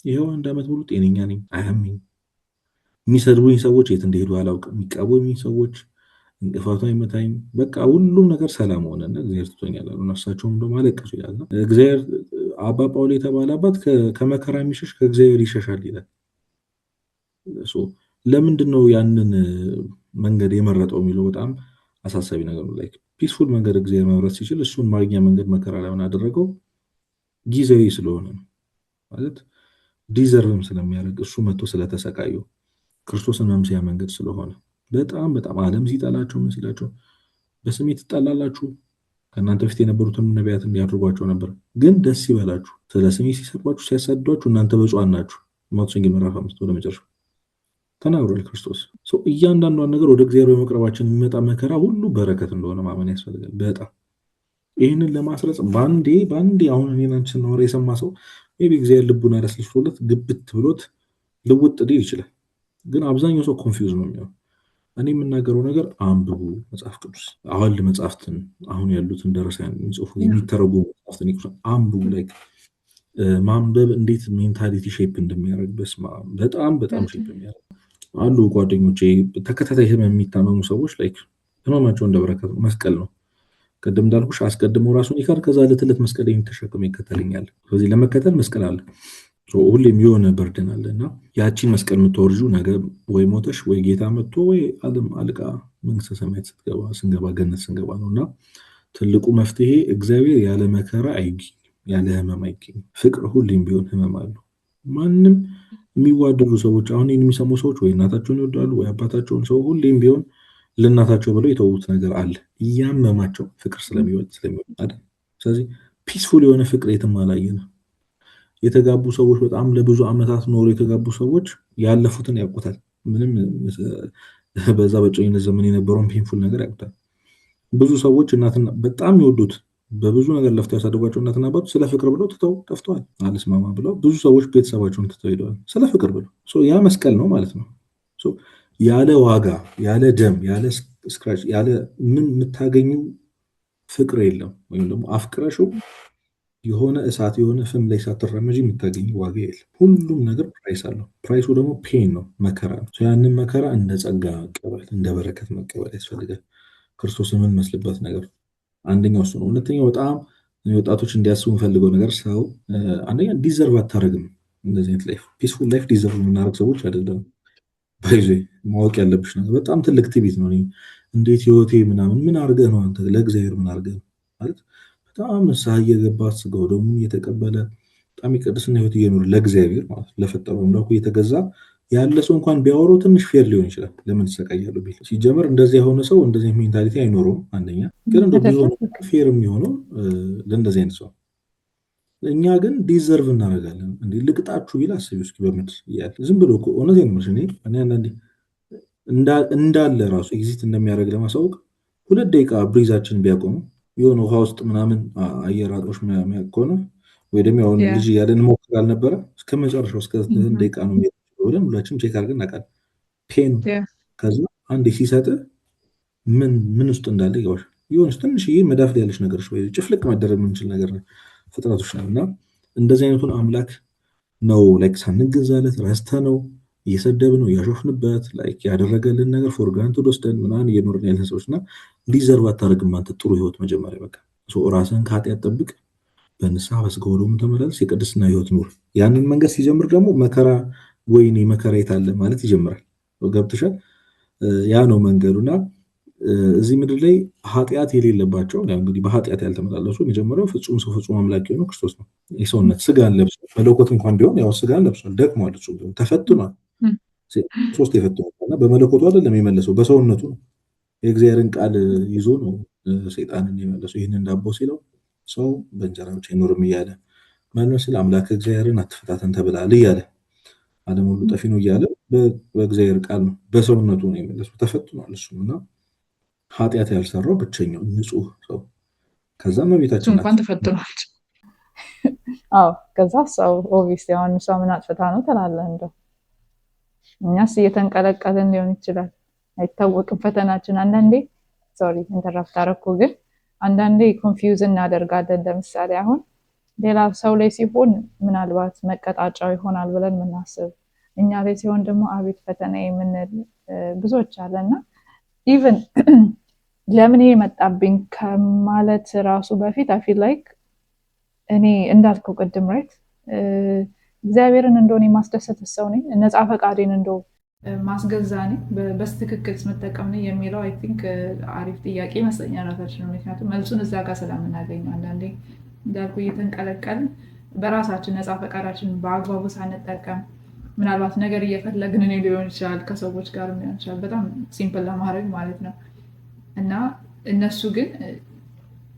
ይኸው 1 ዓመት ሙሉ ጤነኛ ነኝ፣ አያመኝ፣ የሚሰድቡኝ ሰዎች የት እንደሄዱ አላውቅም፣ የሚቃወሙኝ ሰዎች እንቅፋቱ አይመታኝ፣ በቃ ሁሉም ነገር ሰላም ሆነና እግዚአብሔር ትቶኛል አሉ። እሳቸውም ደግሞ አለቀሱ ይላል። እግዚአብሔር አባ ጳውሊ የተባለ አባት ከመከራ የሚሸሽ ከእግዚአብሔር ይሸሻል ይላል። ለምንድን ነው ያንን መንገድ የመረጠው የሚለው በጣም አሳሳቢ ነገር ነው። ፒስፉል መንገድ እግዚአብሔር መምረጥ ሲችል እሱን ማግኛ መንገድ መከራ ለምን አደረገው? ጊዜያዊ ስለሆነ ማለት ዲዘርቭም ስለሚያደርግ እሱ መጥቶ ስለተሰቃዩ ክርስቶስን መምሰያ መንገድ ስለሆነ በጣም ዓለም ሲጠላቸው ምን ሲላቸው በስሜ ትጠላላችሁ፣ ከእናንተ በፊት የነበሩትን ነቢያት እንዲያደርጓቸው ነበር፣ ግን ደስ ይበላችሁ፣ ስለ ስሜ ሲሰድቧችሁ ሲያሳድዷችሁ እናንተ ብፁዓን ናችሁ። ማቴዎስ ወንጌል ምዕራፍ 5 ወደ መጨረሻው ተናግሯል ክርስቶስ። እያንዳንዷን ነገር ወደ እግዚአብሔር በመቅረባችን የሚመጣ መከራ ሁሉ በረከት እንደሆነ ማመን ያስፈልጋል። በጣም ይህንን ለማስረጽ በአንዴ አሁን እኔን አንቺ ስናወራ የሰማ ሰው ሜይ ቢ እግዚአብሔር ልቡን አለስልሶለት ግብት ብሎት ልውጥ ሊል ይችላል። ግን አብዛኛው ሰው ኮንፊውዝ ነው የሚሆነው። እኔ የምናገረው ነገር አንብቡ፣ መጽሐፍ ቅዱስ አዋልድ መጽሐፍትን አሁን ያሉትን ደረሳያን የሚጽፉ የሚተረጉሙ መጽሐፍትን አንብቡ። ማንበብ እንዴት ሜንታሊቲ ሼፕ እንደሚያደርግ በጣም ሼፕ የሚያደርግ አሉ። ጓደኞቼ ተከታታይ ህመም የሚታመሙ ሰዎች ህመማቸው እንደበረከት ነው። መስቀል ነው። ቅድም እንዳልኩሽ አስቀድመው ራሱን ይካድ፣ ከዛ ዕለት መስቀል የሚተሸከም ይከተለኛል። ስለዚህ ለመከተል መስቀል አለ፣ ሁሌም የሆነ በርድን አለ እና ያቺን መስቀል የምትወርጁ ነገ ወይ ሞተሽ ወይ ጌታ መጥቶ ወይ ዓለም አልቃ መንግስተ ሰማያት ስንገባ ገነት ስንገባ ነው። እና ትልቁ መፍትሄ እግዚአብሔር ያለ መከራ አይገኝም፣ ያለ ህመም አይገኝም። ፍቅር ሁሌም ቢሆን ህመም አለው። ማንም የሚዋደዱ ሰዎች አሁን የሚሰሙ ሰዎች ወይ እናታቸውን ይወዳሉ ወይ አባታቸውን። ሰው ሁሌም ቢሆን ለእናታቸው ብለው የተዉት ነገር አለ፣ እያመማቸው ፍቅር ስለሚወድ አይደል። ስለዚህ ፒስፉል የሆነ ፍቅር የትም አላየንም። የተጋቡ ሰዎች በጣም ለብዙ ዓመታት ኖሮ የተጋቡ ሰዎች ያለፉትን ያውቁታል። ምንም በዛ በጮኝነት ዘመን የነበረውን ፔንፉል ነገር ያውቁታል። ብዙ ሰዎች እናትና በጣም ይወዱት በብዙ ነገር ለፍተው ያሳደጓቸው እናትና አባቱ ስለ ፍቅር ብለው ትተው ጠፍተዋል። አልስማማ ብለው ብዙ ሰዎች ቤተሰባቸውን ትተው ሄደዋል ስለ ፍቅር ብለው። ያ መስቀል ነው ማለት ነው። ያለ ዋጋ፣ ያለ ደም፣ ያለ ስክራች፣ ያለ ምን የምታገኙ ፍቅር የለም። ወይም ደግሞ አፍቅረሽው የሆነ እሳት የሆነ ፍም ላይ ሳትራመጂ የምታገኙ ዋጋ የለም። ሁሉም ነገር ፕራይስ አለው። ፕራይሱ ደግሞ ፔን ነው፣ መከራ ነው። ያንን መከራ እንደ ጸጋ መቀበል፣ እንደ በረከት መቀበል ያስፈልጋል። ክርስቶስ የምንመስልበት ነገር አንደኛው እሱ ነው። ሁለተኛው በጣም ወጣቶች እንዲያስቡ የምፈልገው ነገር ሰው አንደኛ ዲዘርቭ አታደርግም። እንደዚህ አይነት ላይፍ ፒስፉል ላይፍ ዲዘርቭ የምናደርግ ሰዎች አይደለም። ባይዞ ማወቅ ያለብሽ ነገር በጣም ትልቅ ትዕቢት ነው። እንዴት ህይወቴ ምናምን ምን አድርገህ ነው አንተ ለእግዚአብሔር ምን አድርገህ ነው ማለት በጣም ንስሐ እየገባ ስጋው ደግሞ እየተቀበለ በጣም የቅድስና ህይወት እየኖረ ለእግዚአብሔር ማለት ለፈጠረው አምላኩ እየተገዛ ያለ ሰው እንኳን ቢያወራው ትንሽ ፌር ሊሆን ይችላል። ለምን ትሰቃያለሁ ቢል ሲጀመር እንደዚህ የሆነ ሰው እንደዚህ ሜንታሊቲ አይኖረውም። አንደኛ ግን እንደው ቢሆን ፌር የሚሆነው ለእንደዚህ አይነት ሰው። እኛ ግን ዲዘርቭ እናደርጋለን። እንዴ ልቅጣችሁ ቢል አስቢው እስኪ በምድር እያለ ዝም ብሎ እኮ እውነቴን ነው የምልሽ እኔ አንዳንዴ እንዳለ ራሱ ኤግዚስት እንደሚያደርግ ለማሳወቅ 2 ደቂቃ ብሪዛችን ቢያቆሙ የሆነ ውሃ ውስጥ ምናምን አየር አጥሮሽ ከሆነ ወይ ደግሞ አሁን ልጅ እያለን ሞክር አልነበረ እስከ መጨረሻው እስከ 9 ደቂቃ ነው ብለን ሁላችንም ቼክ አድርገን እናውቃለን። ፔን ከዛ አንዴ ሲሰጥ ምን ውስጥ እንዳለ ይገባሽ። የሆነች ትንሽዬ መዳፍ ላይ ያለች ነገር ወይ ጭፍልቅ መደረግ የምንችል ነገር ፍጥረቶች ነን እና እንደዚህ አይነቱን አምላክ ነው ላይክ ሳንገዛለት ረስተ ነው እየሰደብነው እያሾፍንበት ላይክ ያደረገልን ነገር ፎር ግራንትድ ወስደን ምናምን እየኖርን ያለን ሰዎች እና ዲዘርቭ አታደርግም አንተ ጥሩ ህይወት። መጀመሪያ በቃ ራስህን ከኃጢአት ጠብቅ፣ በንስሐ በስጋው ደግሞ ተመላለስ፣ የቅድስና ህይወት ኑር። ያንን መንገድ ሲጀምር ደግሞ መከራ ወይኔ መከራ የታለ ማለት ይጀምራል። ገብቶሻል? ያ ነው መንገዱና እዚህ ምድር ላይ ኃጢአት የሌለባቸው እንግዲህ በኃጢአት ያልተመላለሱ መጀመሪያው ፍጹም ሰው ፍጹም አምላክ የሆነው ክርስቶስ ነው። የሰውነት ስጋን ለብሶ መለኮት እንኳን ቢሆን ያው ስጋን ለብሷል፣ ደክሟል፣ እሱ ተፈትኗል። 3 የፈተነውና በመለኮቱ አይደለም የመለሰው በሰውነቱ ነው። የእግዚአብሔርን ቃል ይዞ ነው ሰይጣንን የመለሰው። ይህንን ዳቦ ሲለው ሰው በእንጀራ ብቻ አይኖርም እያለ ማንመስል አምላክ እግዚአብሔርን አትፈታተን ተብላል እያለ ዓለም ሁሉ ጠፊ ነው እያለ በእግዚአብሔር ቃል ነው በሰውነቱ ነው የመለሰው። ተፈትኗል እሱም እና ኃጢአት ያልሰራው ብቸኛው ንጹህ ሰው ከዛ መቤታችን እንኳን ተፈትኗል። አዎ ከዛ ሰው ኦብቪየስሊ አሁን እሷ ምን አጥፍታ ነው ትላለህ? እንደው እኛስ እየተንቀለቀልን ሊሆን ይችላል አይታወቅም። ፈተናችን አንዳንዴ ሶሪ ኢንተራፕት አደረኩ፣ ግን አንዳንዴ ኮንፊውዝ እናደርጋለን። ለምሳሌ አሁን ሌላ ሰው ላይ ሲሆን ምናልባት መቀጣጫው ይሆናል ብለን የምናስብ፣ እኛ ላይ ሲሆን ደግሞ አቤት ፈተና የምንል ብዙዎች አለና ኢቨን ለምን ይሄ መጣብኝ ከማለት ራሱ በፊት አይ ፊል ላይክ እኔ እንዳልከው ቅድም ራይት እግዚአብሔርን እንደሆነ የማስደሰት ሰው ነኝ፣ ነፃ ፈቃዴን እንደው ማስገዛ ነኝ፣ በስትክክል መጠቀም ነኝ የሚለው አይ ቲንክ አሪፍ ጥያቄ ይመስለኛል ራሳችን ነው። ምክንያቱም መልሱን እዛ ጋር ስለምናገኘው አንዳንዴ እንዳልኩ እየተንቀለቀልን በራሳችን ነፃ ፈቃዳችን በአግባቡ ሳንጠቀም ምናልባት ነገር እየፈለግን እኔ ሊሆን ይችላል ከሰዎች ጋር ሊሆን ይችላል፣ በጣም ሲምፕል ለማድረግ ማለት ነው። እና እነሱ ግን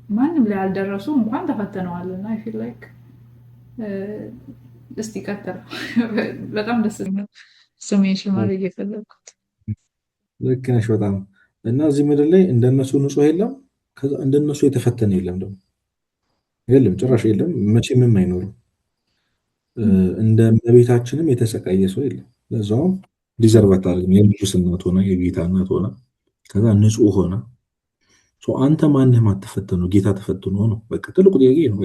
ማንም ላይ አልደረሱ እንኳን ተፈተነዋል። እና አይ ፊል ላይክ እስቲ ቀጥል። በጣም ደስ ነው ስሜሽን ማለት እየፈለግኩት ልክ ነሽ በጣም። እና እዚህ ምድር ላይ እንደነሱ ንጹህ የለም፣ ከዛ እንደነሱ የተፈተነ የለም፣ ደግሞ የለም፣ ጭራሽ የለም፣ መቼም አይኖርም። እንደ እመቤታችንም የተሰቃየ ሰው የለም። ለዛውም ዲዘርቭ አታደርግም። የንጉስ እናት ሆና የጌታ እናት ሆና ከዛ ንጹህ ሆና አንተ ማንህም አትፈተነው ጌታ ተፈትኖ ነው። በቃ ትልቁ ጥያቄ ነው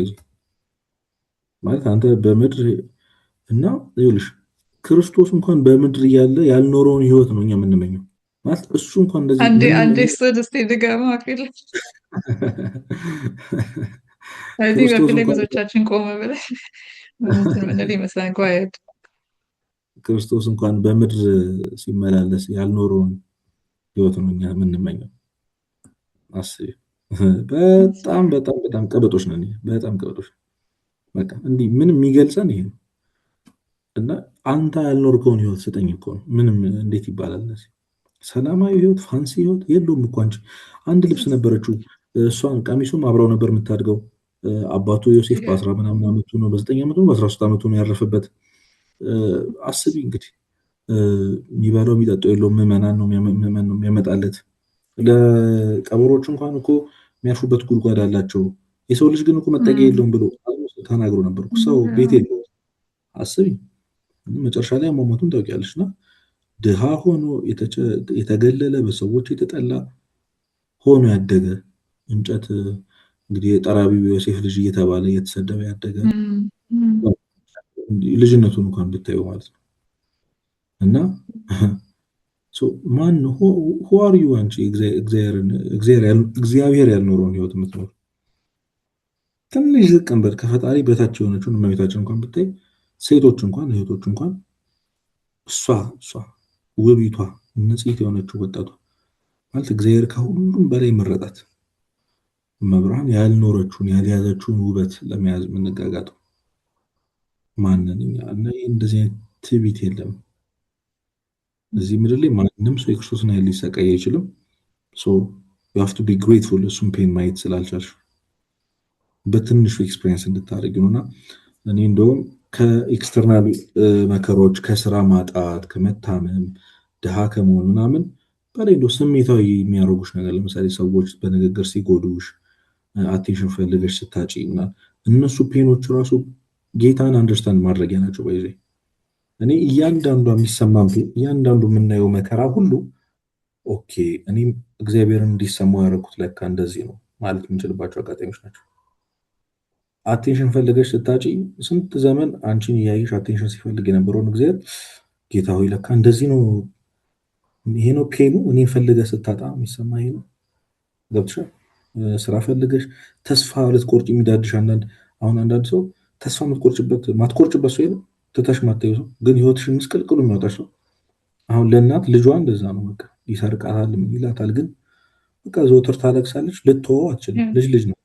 ማለት አንተ በምድር እና ይኸውልሽ ክርስቶስ እንኳን በምድር እያለ ያልኖረውን ህይወት ነው እኛ የምንመኘው። ማለት እሱ እንኳን እንደዚህ አንዴ ስድስት ድጋማ አቅል አይ ቲንክ ብዙዎቻችን ቆመ ብለህ ምንድን ይመስላል ጓየድ ክርስቶስ እንኳን በምድር ሲመላለስ ያልኖረውን ህይወት ነው እኛ የምንመኘው። አስቢ። በጣም በጣም በጣም ቀበጦች ነን፣ በጣም ቀበጦች። በቃ እንዲህ ምንም የሚገልጸን ይሄ ነው። እና አንተ ያልኖርከውን ህይወት ስጠኝ እኮ ነው። ምንም እንዴት ይባላል? ሰላማዊ ህይወት ፋንሲ ህይወት የለውም እኮ። አንድ ልብስ ነበረችው፣ እሷን ቀሚሱም አብራው ነበር የምታድገው። አባቱ ዮሴፍ በ10 ምናምን ዓመቱ ነው፣ በ9 ዓመቱ ነው፣ በ13 ዓመቱ ነው ያረፈበት። አስቢ እንግዲህ የሚበላው የሚጠጣው የለውም። ምዕመናን ነው የሚያመጣለት። ለቀበሮች እንኳን እኮ የሚያርፉበት ጉድጓድ አላቸው። የሰው ልጅ ግን እኮ መጠጊያ የለውም ብሎ ተናግሮ ነበር። ሰው ቤት የለውም አስቢ። መጨረሻ ላይ አሟሟቱን ታውቂያለሽ። እና ድሃ ሆኖ የተገለለ በሰዎች የተጠላ ሆኖ ያደገ እንጨት እንግዲህ የጠራቢው ዮሴፍ ልጅ እየተባለ እየተሰደበ ያደገ ልጅነቱን እንኳን ብታዩ ማለት ነው። እና ማን ሆዋር ዩ አንቺ እግዚአብሔር ያልኖረውን ህይወት የምትኖር ትንሽ ዝቅ እንበል ከፈጣሪ በታች የሆነችውን እመቤታችን እንኳን ብታይ ሴቶች እንኳን እህቶች እንኳን እሷ ውቢቷ ንጽሕት የሆነችው ወጣቷ ማለት እግዚአብሔር ከሁሉም በላይ መረጣት መብርሃን ያልኖረችውን ያልያዘችውን ውበት ለመያዝ የምንጋጋጠው ማንንኛ እና እንደዚህ አይነት ትዕቢት የለም እዚህ ምድር ላይ። ማንም ሰው የክርስቶስን ያህል ሊሰቃይ አይችልም። you have to be grateful እሱን ፔን ማየት ስላልቻልሽ በትንሹ ኤክስፔሪንስ እንድታደርጊ ነውና እኔ እንደውም ከኤክስተርናል መከሮች ከስራ ማጣት ከመታመም ድሃ ከመሆን ምናምን በላይ እንደው ስሜታዊ የሚያደርጉሽ ነገር ለምሳሌ ሰዎች በንግግር ሲጎዱሽ አቴንሽን ፈልገሽ ስታጪ እና እነሱ ፔኖች ራሱ ጌታን አንደርስታንድ ማድረጊያ ናቸው። በይዘ እኔ እያንዳንዱ የሚሰማን እያንዳንዱ የምናየው መከራ ሁሉ ኦኬ እኔም እግዚአብሔርን እንዲሰማው ያደረኩት ለካ እንደዚህ ነው ማለት የምንችልባቸው አጋጣሚዎች ናቸው። አቴንሽን ፈልገሽ ስታጪ ስንት ዘመን አንቺን እያየሽ አቴንሽን ሲፈልግ የነበረውን እግዚአብሔር ጌታ ሆይ ለካ እንደዚህ ነው፣ ይሄ ነው ፔኑ። እኔን ፈልገህ ስታጣ የሚሰማ ይሄ ነው። ገብቶሻል? ስራ ፈልገሽ ተስፋ ልትቆርጭ የሚዳድሽ አንዳንድ ሰው ተስፋ ማትቆርጭበት ሰው የለም፣ ትተሽ ማታዩ ሰው ግን ህይወትሽን ምስቅልቅሉ የሚያወጣሽ ሰው። አሁን ለእናት ልጇ እንደዛ ነው። በቃ ይሰርቃታል፣ ምን ይላታል፣ ግን በቃ ዘወትር ታለቅሳለች። ልትወው አትችልም። ልጅ ነው።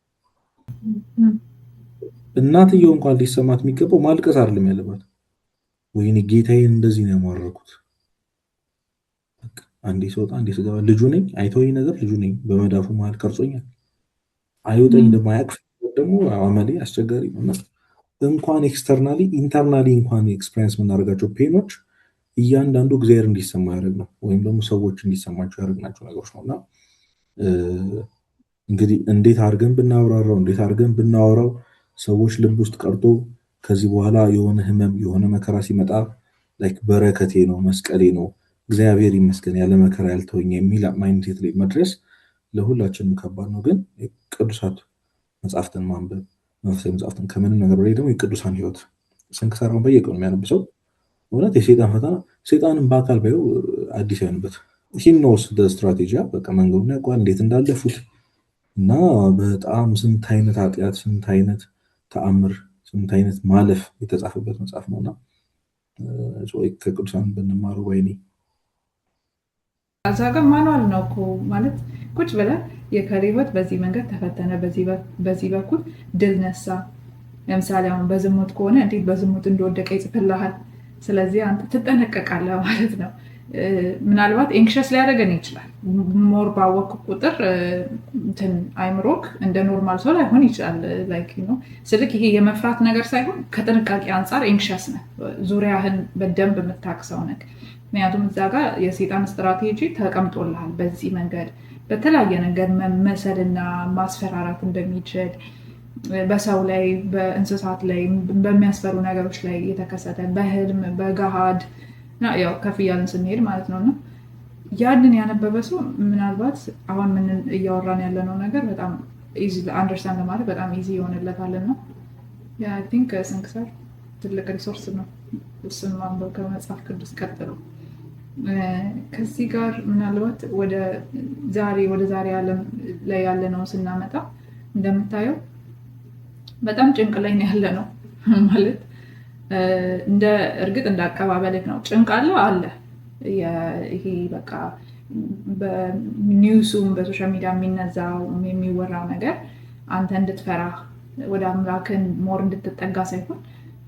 እናትየው እንኳን ሊሰማት የሚገባው ማልቀስ አይደለም ያለባት፣ ወይኔ ጌታዬን እንደዚህ ነው ያሟረኩት። አንዴ ስወጣ አንዴ ስገባ ልጁ ነኝ፣ አይተው ነገር ልጁ ነኝ፣ በመዳፉ መሀል ቀርጾኛል፣ አይወጣኝ ደግሞ አያቅፍ ደግሞ አመሌ አስቸጋሪ ነው። እንኳን ኤክስተርናሊ ኢንተርናሊ እንኳን ኤክስፔሪንስ የምናደርጋቸው ፔኖች እያንዳንዱ እግዚአብሔር እንዲሰማ ያደርግ ነው፣ ወይም ደግሞ ሰዎች እንዲሰማቸው ያደርግናቸው ነገሮች ነው። እና እንግዲህ እንዴት አድርገን ብናብራራው እንዴት አድርገን ብናወራው ሰዎች ልብ ውስጥ ቀርቶ ከዚህ በኋላ የሆነ ህመም የሆነ መከራ ሲመጣ ላይክ በረከቴ ነው መስቀሌ ነው እግዚአብሔር ይመስገን ያለ መከራ ያልተወኝ የሚል ማይንድሴት ላይ መድረስ ለሁላችንም ከባድ ነው። ግን ቅዱሳት መጽሐፍትን ማንበብ መንፈሳዊ መጽሐፍትን ከምንም ነገር በላይ ደግሞ የቅዱሳን ህይወት ስንክሳራውን በየቀኑ የሚያነብሰው እውነት የሴጣን ፈተና ሴጣንን በአካል ባየው አዲስ አይሆንበት ሂኖስ ስትራቴጂ በቃ መንገዱን ያውቀዋል እንዴት እንዳለፉት እና በጣም ስንት አይነት ኃጢአት ስንት አይነት ተአምር ስንት አይነት ማለፍ የተጻፈበት መጽሐፍ ነውና ከቅዱሳን ብንማረው ወይኔ እዛ ጋር ማኑዋል ነው እኮ ማለት ቁጭ ብለህ የከሌ ህይወት በዚህ መንገድ ተፈተነ፣ በዚህ በኩል ድል ነሳ። ለምሳሌ አሁን በዝሙት ከሆነ እንዴት በዝሙት እንደወደቀ ይጽፍልሃል። ስለዚህ አንተ ትጠነቀቃለህ ማለት ነው። ምናልባት ኤንክሸስ ሊያደርገን ይችላል። ሞር ባወቅ ቁጥር አይምሮክ እንደ ኖርማል ሰው ላይሆን ይችላል። ስልክ ይሄ የመፍራት ነገር ሳይሆን ከጥንቃቄ አንጻር ኤንክሸስ ነህ፣ ዙሪያህን በደንብ የምታክሰው ነገር። ምክንያቱም እዛ ጋር የሴጣን ስትራቴጂ ተቀምጦልሃል። በዚህ መንገድ በተለያየ ነገር መመሰልና ማስፈራራት እንደሚችል በሰው ላይ በእንስሳት ላይ በሚያስፈሩ ነገሮች ላይ የተከሰተ በህልም በገሃድ ያው ከፍ እያልን ስንሄድ ማለት ነው። እና ያንን ያነበበ ሰው ምናልባት አሁን ምን እያወራን ያለነው ነገር በጣም ኢዚ አንደርስታንድ ለማድረግ በጣም ኢዚ ይሆንለታልና አይ ቲንክ ስንክሳር ትልቅ ሪሶርስ ነው። እሱን ማንበብ ከመጽሐፍ ቅዱስ ቀጥሎ ከዚህ ጋር ምናልባት ወደ ዛሬ ዓለም ላይ ያለነው ስናመጣ እንደምታየው በጣም ጭንቅ ላይ ነው ያለነው ማለት እንደ እርግጥ እንደ አቀባበልህ ነው። ጭንቅ አለ ይሄ በቃ በኒውሱም በሶሻል ሚዲያ የሚነዛው የሚወራው ነገር አንተ እንድትፈራ ወደ አምላክን ሞር እንድትጠጋ ሳይሆን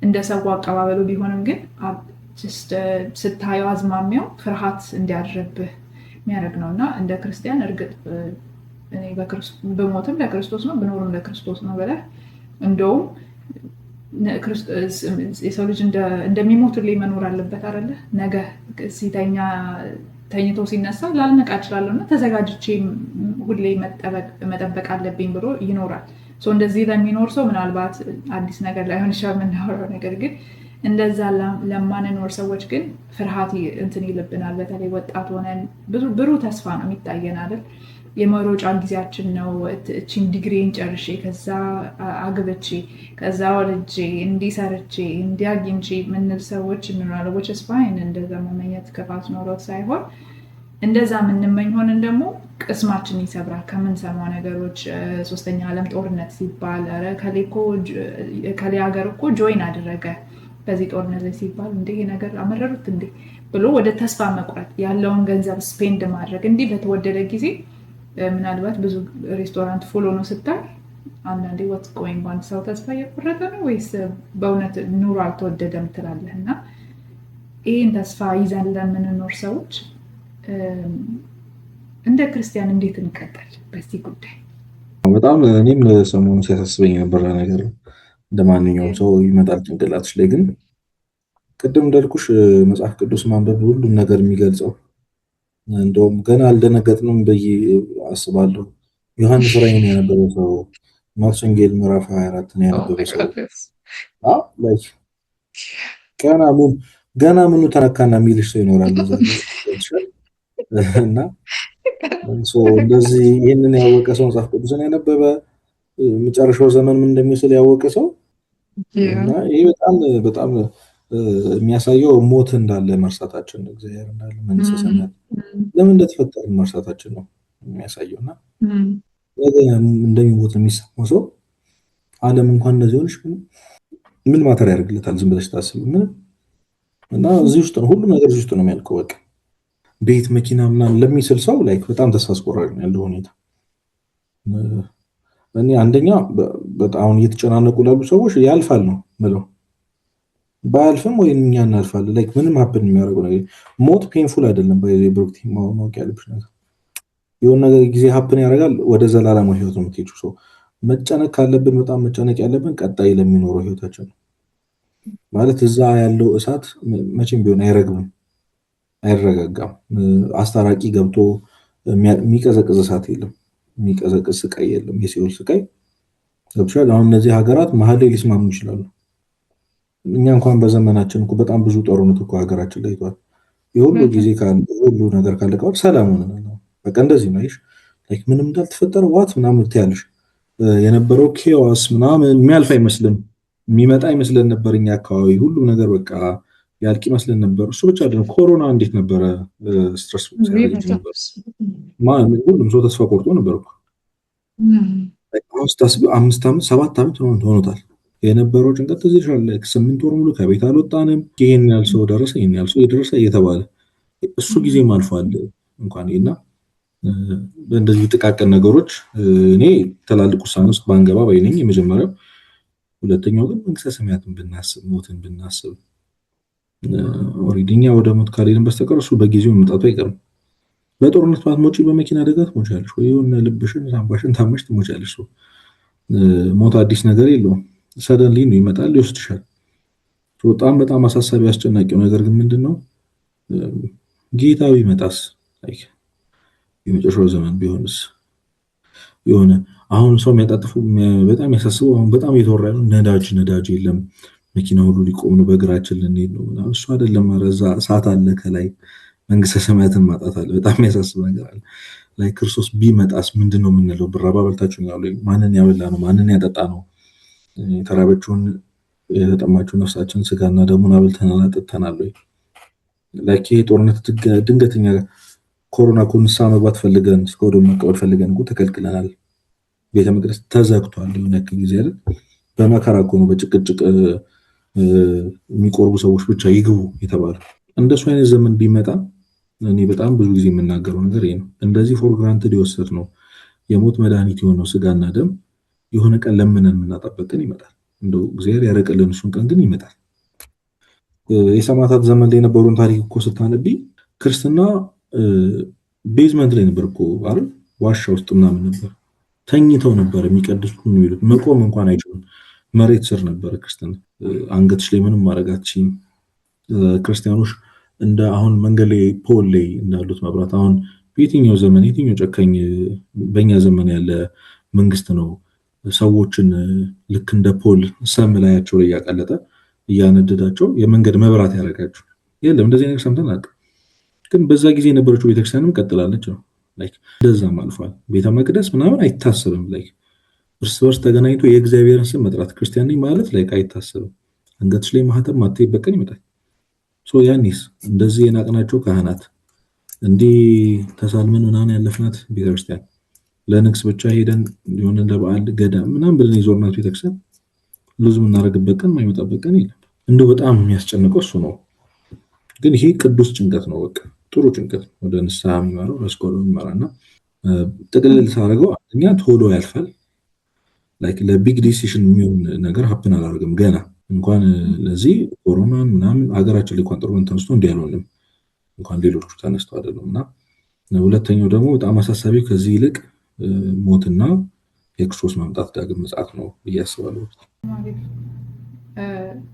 እንደ ሰው አቀባበሉ ቢሆንም ግን ስታየው አዝማሚያው ፍርሃት እንዲያድርብህ የሚያደርግ ነው። እና እንደ ክርስቲያን እርግጥ እኔ በሞትም ለክርስቶስ ነው ብኖርም ለክርስቶስ ነው ብለህ እንደውም የሰው ልጅ እንደሚሞትልኝ መኖር አለበት አይደለ? ነገ ተኝቶ ሲነሳ ላልነቃ እችላለሁ እና ተዘጋጅቼ ሁሌ መጠበቅ አለብኝ ብሎ ይኖራል። እንደዚህ ለሚኖር ሰው ምናልባት አዲስ ነገር ላይሆን ይችላል የምናወራው ነገር፣ ግን እንደዛ ለማንኖር ሰዎች ግን ፍርሃት እንትን ይልብናል። በተለይ ወጣት ሆነን ብሩህ ተስፋ ነው የሚታየን አይደል? የመሮጫ ጊዜያችን ነው። እቺን ዲግሪን ጨርሼ ከዛ አግብቼ ከዛ ወልጄ እንዲሰርቼ እንዲያግኝቼ ምንል ሰዎች እንኖራለን። which is fine እንደዛ መመኘት ክፋት ኖሮት ሳይሆን እንደዛ የምንመኝ ሆነን ደግሞ ቅስማችን ይሰብራል ከምንሰማው ነገሮች። ሶስተኛ ዓለም ጦርነት ሲባል ከሌ ሀገር እኮ ጆይን አደረገ በዚህ ጦርነት ላይ ሲባል እንዴ ነገር አመረሩት እንዴ ብሎ ወደ ተስፋ መቁረጥ፣ ያለውን ገንዘብ ስፔንድ ማድረግ እንዲህ በተወደደ ጊዜ ምናልባት ብዙ ሬስቶራንት ፉል ሆኖ ስታይ አንዳንዴ ወጥ ቆይም ባንድ ሰው ተስፋ እየቆረጠ ነው ወይስ በእውነት ኑሮ አልተወደደም ትላለህ። እና ይህን ተስፋ ይዘን ለምንኖር ሰዎች እንደ ክርስቲያን እንዴት እንቀጥል በዚህ ጉዳይ? በጣም እኔም ሰሞኑን ሲያሳስበኝ የነበረ ነገር እንደ ማንኛውም ሰው ይመጣል ጭንቅላትሽ ላይ። ግን ቅድም እንዳልኩሽ መጽሐፍ ቅዱስ ማንበብ ሁሉን ነገር የሚገልጸው፣ እንደውም ገና አልደነገጥንም ብዬ አስባለሁ። ዮሐንስ ራእይን ያነበበ ሰው፣ ማርቆስ ወንጌል ምዕራፍ 24 ያነበበ ሰው ገና ምኑ ተነካና የሚልሽ ሰው ይኖራል እና እንደዚህ ይህንን ያወቀ ሰው መጽሐፍ ቅዱስን ያነበበ መጨረሻው ዘመን ምን እንደሚመስል ያወቀ ሰው እና ይሄ በጣም የሚያሳየው ሞት እንዳለ መርሳታችን ነው። እግዚአብሔር እንዳለ መንግስተ ሰማያት ለምን እንደተፈጠርን መርሳታችን ነው የሚያሳየው። እና ነገ እንደሚሞት የሚሰማው ሰው ዓለም እንኳን እንደዚህ ሆነሽ ምን ማተር ያደርግለታል? ዝም ብለሽ ታስቢ ምን እና እዚህ ውስጥ ነው ሁሉ ነገር እዚህ ውስጥ ነው የሚያልቀው። በቃ ቤት መኪና ምናምን ለሚስል ሰው ላይክ በጣም ተስፋ አስቆራጭ ነው ያለው ሁኔታ። እኔ አንደኛ በጣም እየተጨናነቁ ላሉ ሰዎች ያልፋል ነው ምለው። ባያልፍም ወይ እኛ እናልፋለን። ላይክ ምንም ሀፕን የሚያደርገው ነገር ሞት ፔንፉል አይደለም። በብሩክቲ ማወቅ ያለብሽ ነገር የሆነ ነገር ጊዜ ሀፕን ያደርጋል፣ ወደ ዘላለማዊ ህይወት ነው የምትሄጂው። ሰው መጨነቅ ካለብን በጣም መጨነቅ ያለብን ቀጣይ ለሚኖረው ህይወታችን ነው። ማለት እዛ ያለው እሳት መቼም ቢሆን አይረግብም፣ አይረጋጋም። አስታራቂ ገብቶ የሚቀዘቅዝ እሳት የለም፣ የሚቀዘቅዝ ስቃይ የለም። የሲኦል ስቃይ ገብቶሻል። አሁን እነዚህ ሀገራት መሀል ላይ ሊስማሙ ይችላሉ። እኛ እንኳን በዘመናችን እኮ በጣም ብዙ ጦርነት እኮ ሀገራችን ላይ ይቷል። የሁሉ ጊዜ ሁሉ ነገር ካለቀዋል ሰላም ሆነናል። በቃ እንደዚህ ነው። ላይክ ምንም እንዳልተፈጠረ ዋት ምናምን ትያለሽ። የነበረው ኬዋስ ምናምን የሚያልፍ አይመስልም፣ የሚመጣ አይመስለን ነበር። እኛ አካባቢ ሁሉ ነገር በቃ ያልቅ ይመስለን ነበር። እሱ ብቻ አይደለም፣ ኮሮና እንዴት ነበረ ስትረስ ሲያደርግ ነበር። ሁሉም ሰው ተስፋ ቆርጦ ነበር እኮ። 5 ዓመት 7 ዓመት ሆኖታል የነበረው ጭንቀት እዚህ ይሻላል። 8 ወር ሙሉ ከቤት አልወጣንም። ይሄን ያህል ሰው ደረሰ፣ ይሄን ያህል ሰው የደረሰ እየተባለ እሱ ጊዜም አልፏል እንኳን እና እንደዚህ ጥቃቅን ነገሮች እኔ ትላልቅ ውሳኔ ውስጥ ባንገባ ባይነኝ የመጀመሪያው። ሁለተኛው ግን መንግስተ ሰማያትን ብናስብ፣ ሞትን ብናስብ ኦሪዲኛ ወደ ሞት ካልሄድን በስተቀር እሱ በጊዜው መምጣቱ አይቀርም። በጦርነት ባትሞጪ በመኪና አደጋ ትሞቻለሽ፣ ወይ የሆነ ልብሽን ሳምባሽን ታመሽ ትሞቻለሽ። ሞት አዲስ ነገር የለውም። ሰደንሊ ነው ይመጣል፣ ይወስድሻል። በጣም አሳሳቢ አስጨናቂው ነገር ግን ምንድነው? ጌታዊ መጣስ የመጨረሻው ዘመን ቢሆንስ? የሆነ አሁን ሰው የሚያጣጥፉ በጣም ያሳስበው አሁን በጣም እየተወራ ነው። ነዳጅ የለም፣ መኪና ሁሉ ሊቆም ነው፣ በእግራችን ልንሄድ ነው ምናምን። እሱ አይደለም፣ ረዛ እሳት አለ ከላይ፣ መንግስተ ሰማያትን ማጣት አለ። በጣም የሚያሳስብ ነገር አለ። ላይ ክርስቶስ ቢመጣስ ምንድነው የምንለው? ብራባ በልታችሁን ያሉ ማንን ያበላ ነው? ማንን ያጠጣ ነው? የተራበችውን የተጠማችውን ነፍሳችን ስጋና ደሙን አብልተናል አጠጥተናል ወይ? ላይክ ይሄ ጦርነት ድንገተኛ ኮሮና እኮ ንስሐ መግባት ፈልገን እስከ ወደ መቀበል ፈልገን እኮ ተከልክለናል። ቤተ መቅደስ ተዘግቷል። የሆነ ጊዜ አይደል? በመከራ እኮ ነው በጭቅጭቅ የሚቆርቡ ሰዎች ብቻ ይግቡ የተባለ። እንደሱ አይነት ዘመን ቢመጣ እኔ በጣም ብዙ ጊዜ የምናገረው ነገር ይሄ ነው። እንደዚህ ፎር ግራንትድ የወሰድነው የሞት መድኃኒት የሆነው ስጋና ደም የሆነ ቀን ለምነን የምናጣበት ቀን ይመጣል። እንደው እግዚአብሔር ያረቀልን እሱን ቀን ግን ይመጣል። የሰማዕታት ዘመን ላይ የነበሩን ታሪክ እኮ ስታነቢ ክርስትና ቤዝመንት ላይ ነበር እኮ አይደል? ዋሻ ውስጥ ምናምን ነበር፣ ተኝተው ነበር የሚቀድሱት የሚሉት። መቆም እንኳን አይችሉም፣ መሬት ስር ነበር ክርስትና። አንገትሽ ላይ ምንም ማድረግ አትችይም። ክርስቲያኖች እንደ አሁን መንገድ ላይ ፖል ላይ እንዳሉት መብራት አሁን በየትኛው ዘመን የትኛው ጨካኝ በእኛ ዘመን ያለ መንግስት ነው ሰዎችን ልክ እንደ ፖል ሰም ላያቸው ላይ እያቀለጠ እያነደዳቸው የመንገድ መብራት ያደረጋቸው የለም። እንደዚህ ነገር ሰምተን አናውቅም። ግን በዛ ጊዜ የነበረችው ቤተክርስቲያንም ቀጥላለች ነው። እንደዛም አልፏል። ቤተ መቅደስ ምናምን አይታሰብም። እርስ በርስ ተገናኝቶ የእግዚአብሔርን ስም መጥራት ክርስቲያን ነኝ ማለት አይታሰብም። አንገትሽ ላይ ማህተም ማትይበት ቀን ይመጣል። ያኔስ እንደዚህ የናቅናቸው ካህናት እንዲህ ተሳልመን ምናምን ያለፍናት ቤተክርስቲያን ለንግስ ብቻ ሄደን የሆነ ለበዓል ገዳም ምናምን ብለን የዞርናት ቤተክርስቲያን ሉዝ የምናደርግበት ቀን የማይመጣበት ቀን የለም። እንደው በጣም የሚያስጨንቀው እሱ ነው። ግን ይሄ ቅዱስ ጭንቀት ነው። በቃ ጥሩ ጭንቀት ነው። ወደ ንስሐ የሚመራው ለስኮሎ የሚመራና ጥቅልል ሳደርገው አንደኛ ቶሎ ያልፋል። ለቢግ ዲሲሽን የሚሆን ነገር ሀፕን አላደርግም ገና እንኳን ለዚህ ኮሮናን ምናምን ሀገራችን ላይ እንኳን ጦርነት ተነስቶ እንዲህ አልሆንም እንኳን ሌሎቹ ተነስተው አይደለም። እና ሁለተኛው ደግሞ በጣም አሳሳቢ ከዚህ ይልቅ ሞትና የክርስቶስ መምጣት ዳግም ምጽአት ነው ብዬ አስባለሁ።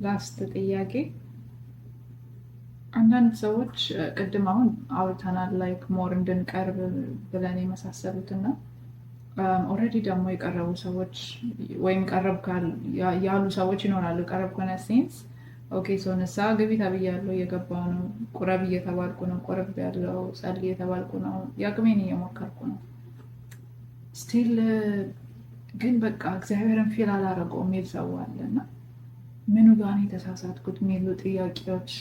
ላስት ጥያቄ አንዳንድ ሰዎች ቅድም አሁን አውርተናል ላይክ ሞር እንድንቀርብ ብለን የመሳሰሉትና ኦልሬዲ ደግሞ የቀረቡ ሰዎች ወይም ቀረብ ያሉ ሰዎች ይኖራሉ። ቀረብ ከሆነ ሴንስ ኦኬ ሰው ንስሐ ግቢ ተብያለሁ እየገባሁ ነው፣ ቁረብ እየተባልኩ ነው፣ ቆረብ ያለው ጸልይ እየተባልኩ ነው፣ የአቅሜን እየሞከርኩ ነው። ስቲል ግን በቃ እግዚአብሔርን ፊል አላረገው የሚል ሰው አለና ምኑ ጋር የተሳሳትኩት የሚሉ ጥያቄዎች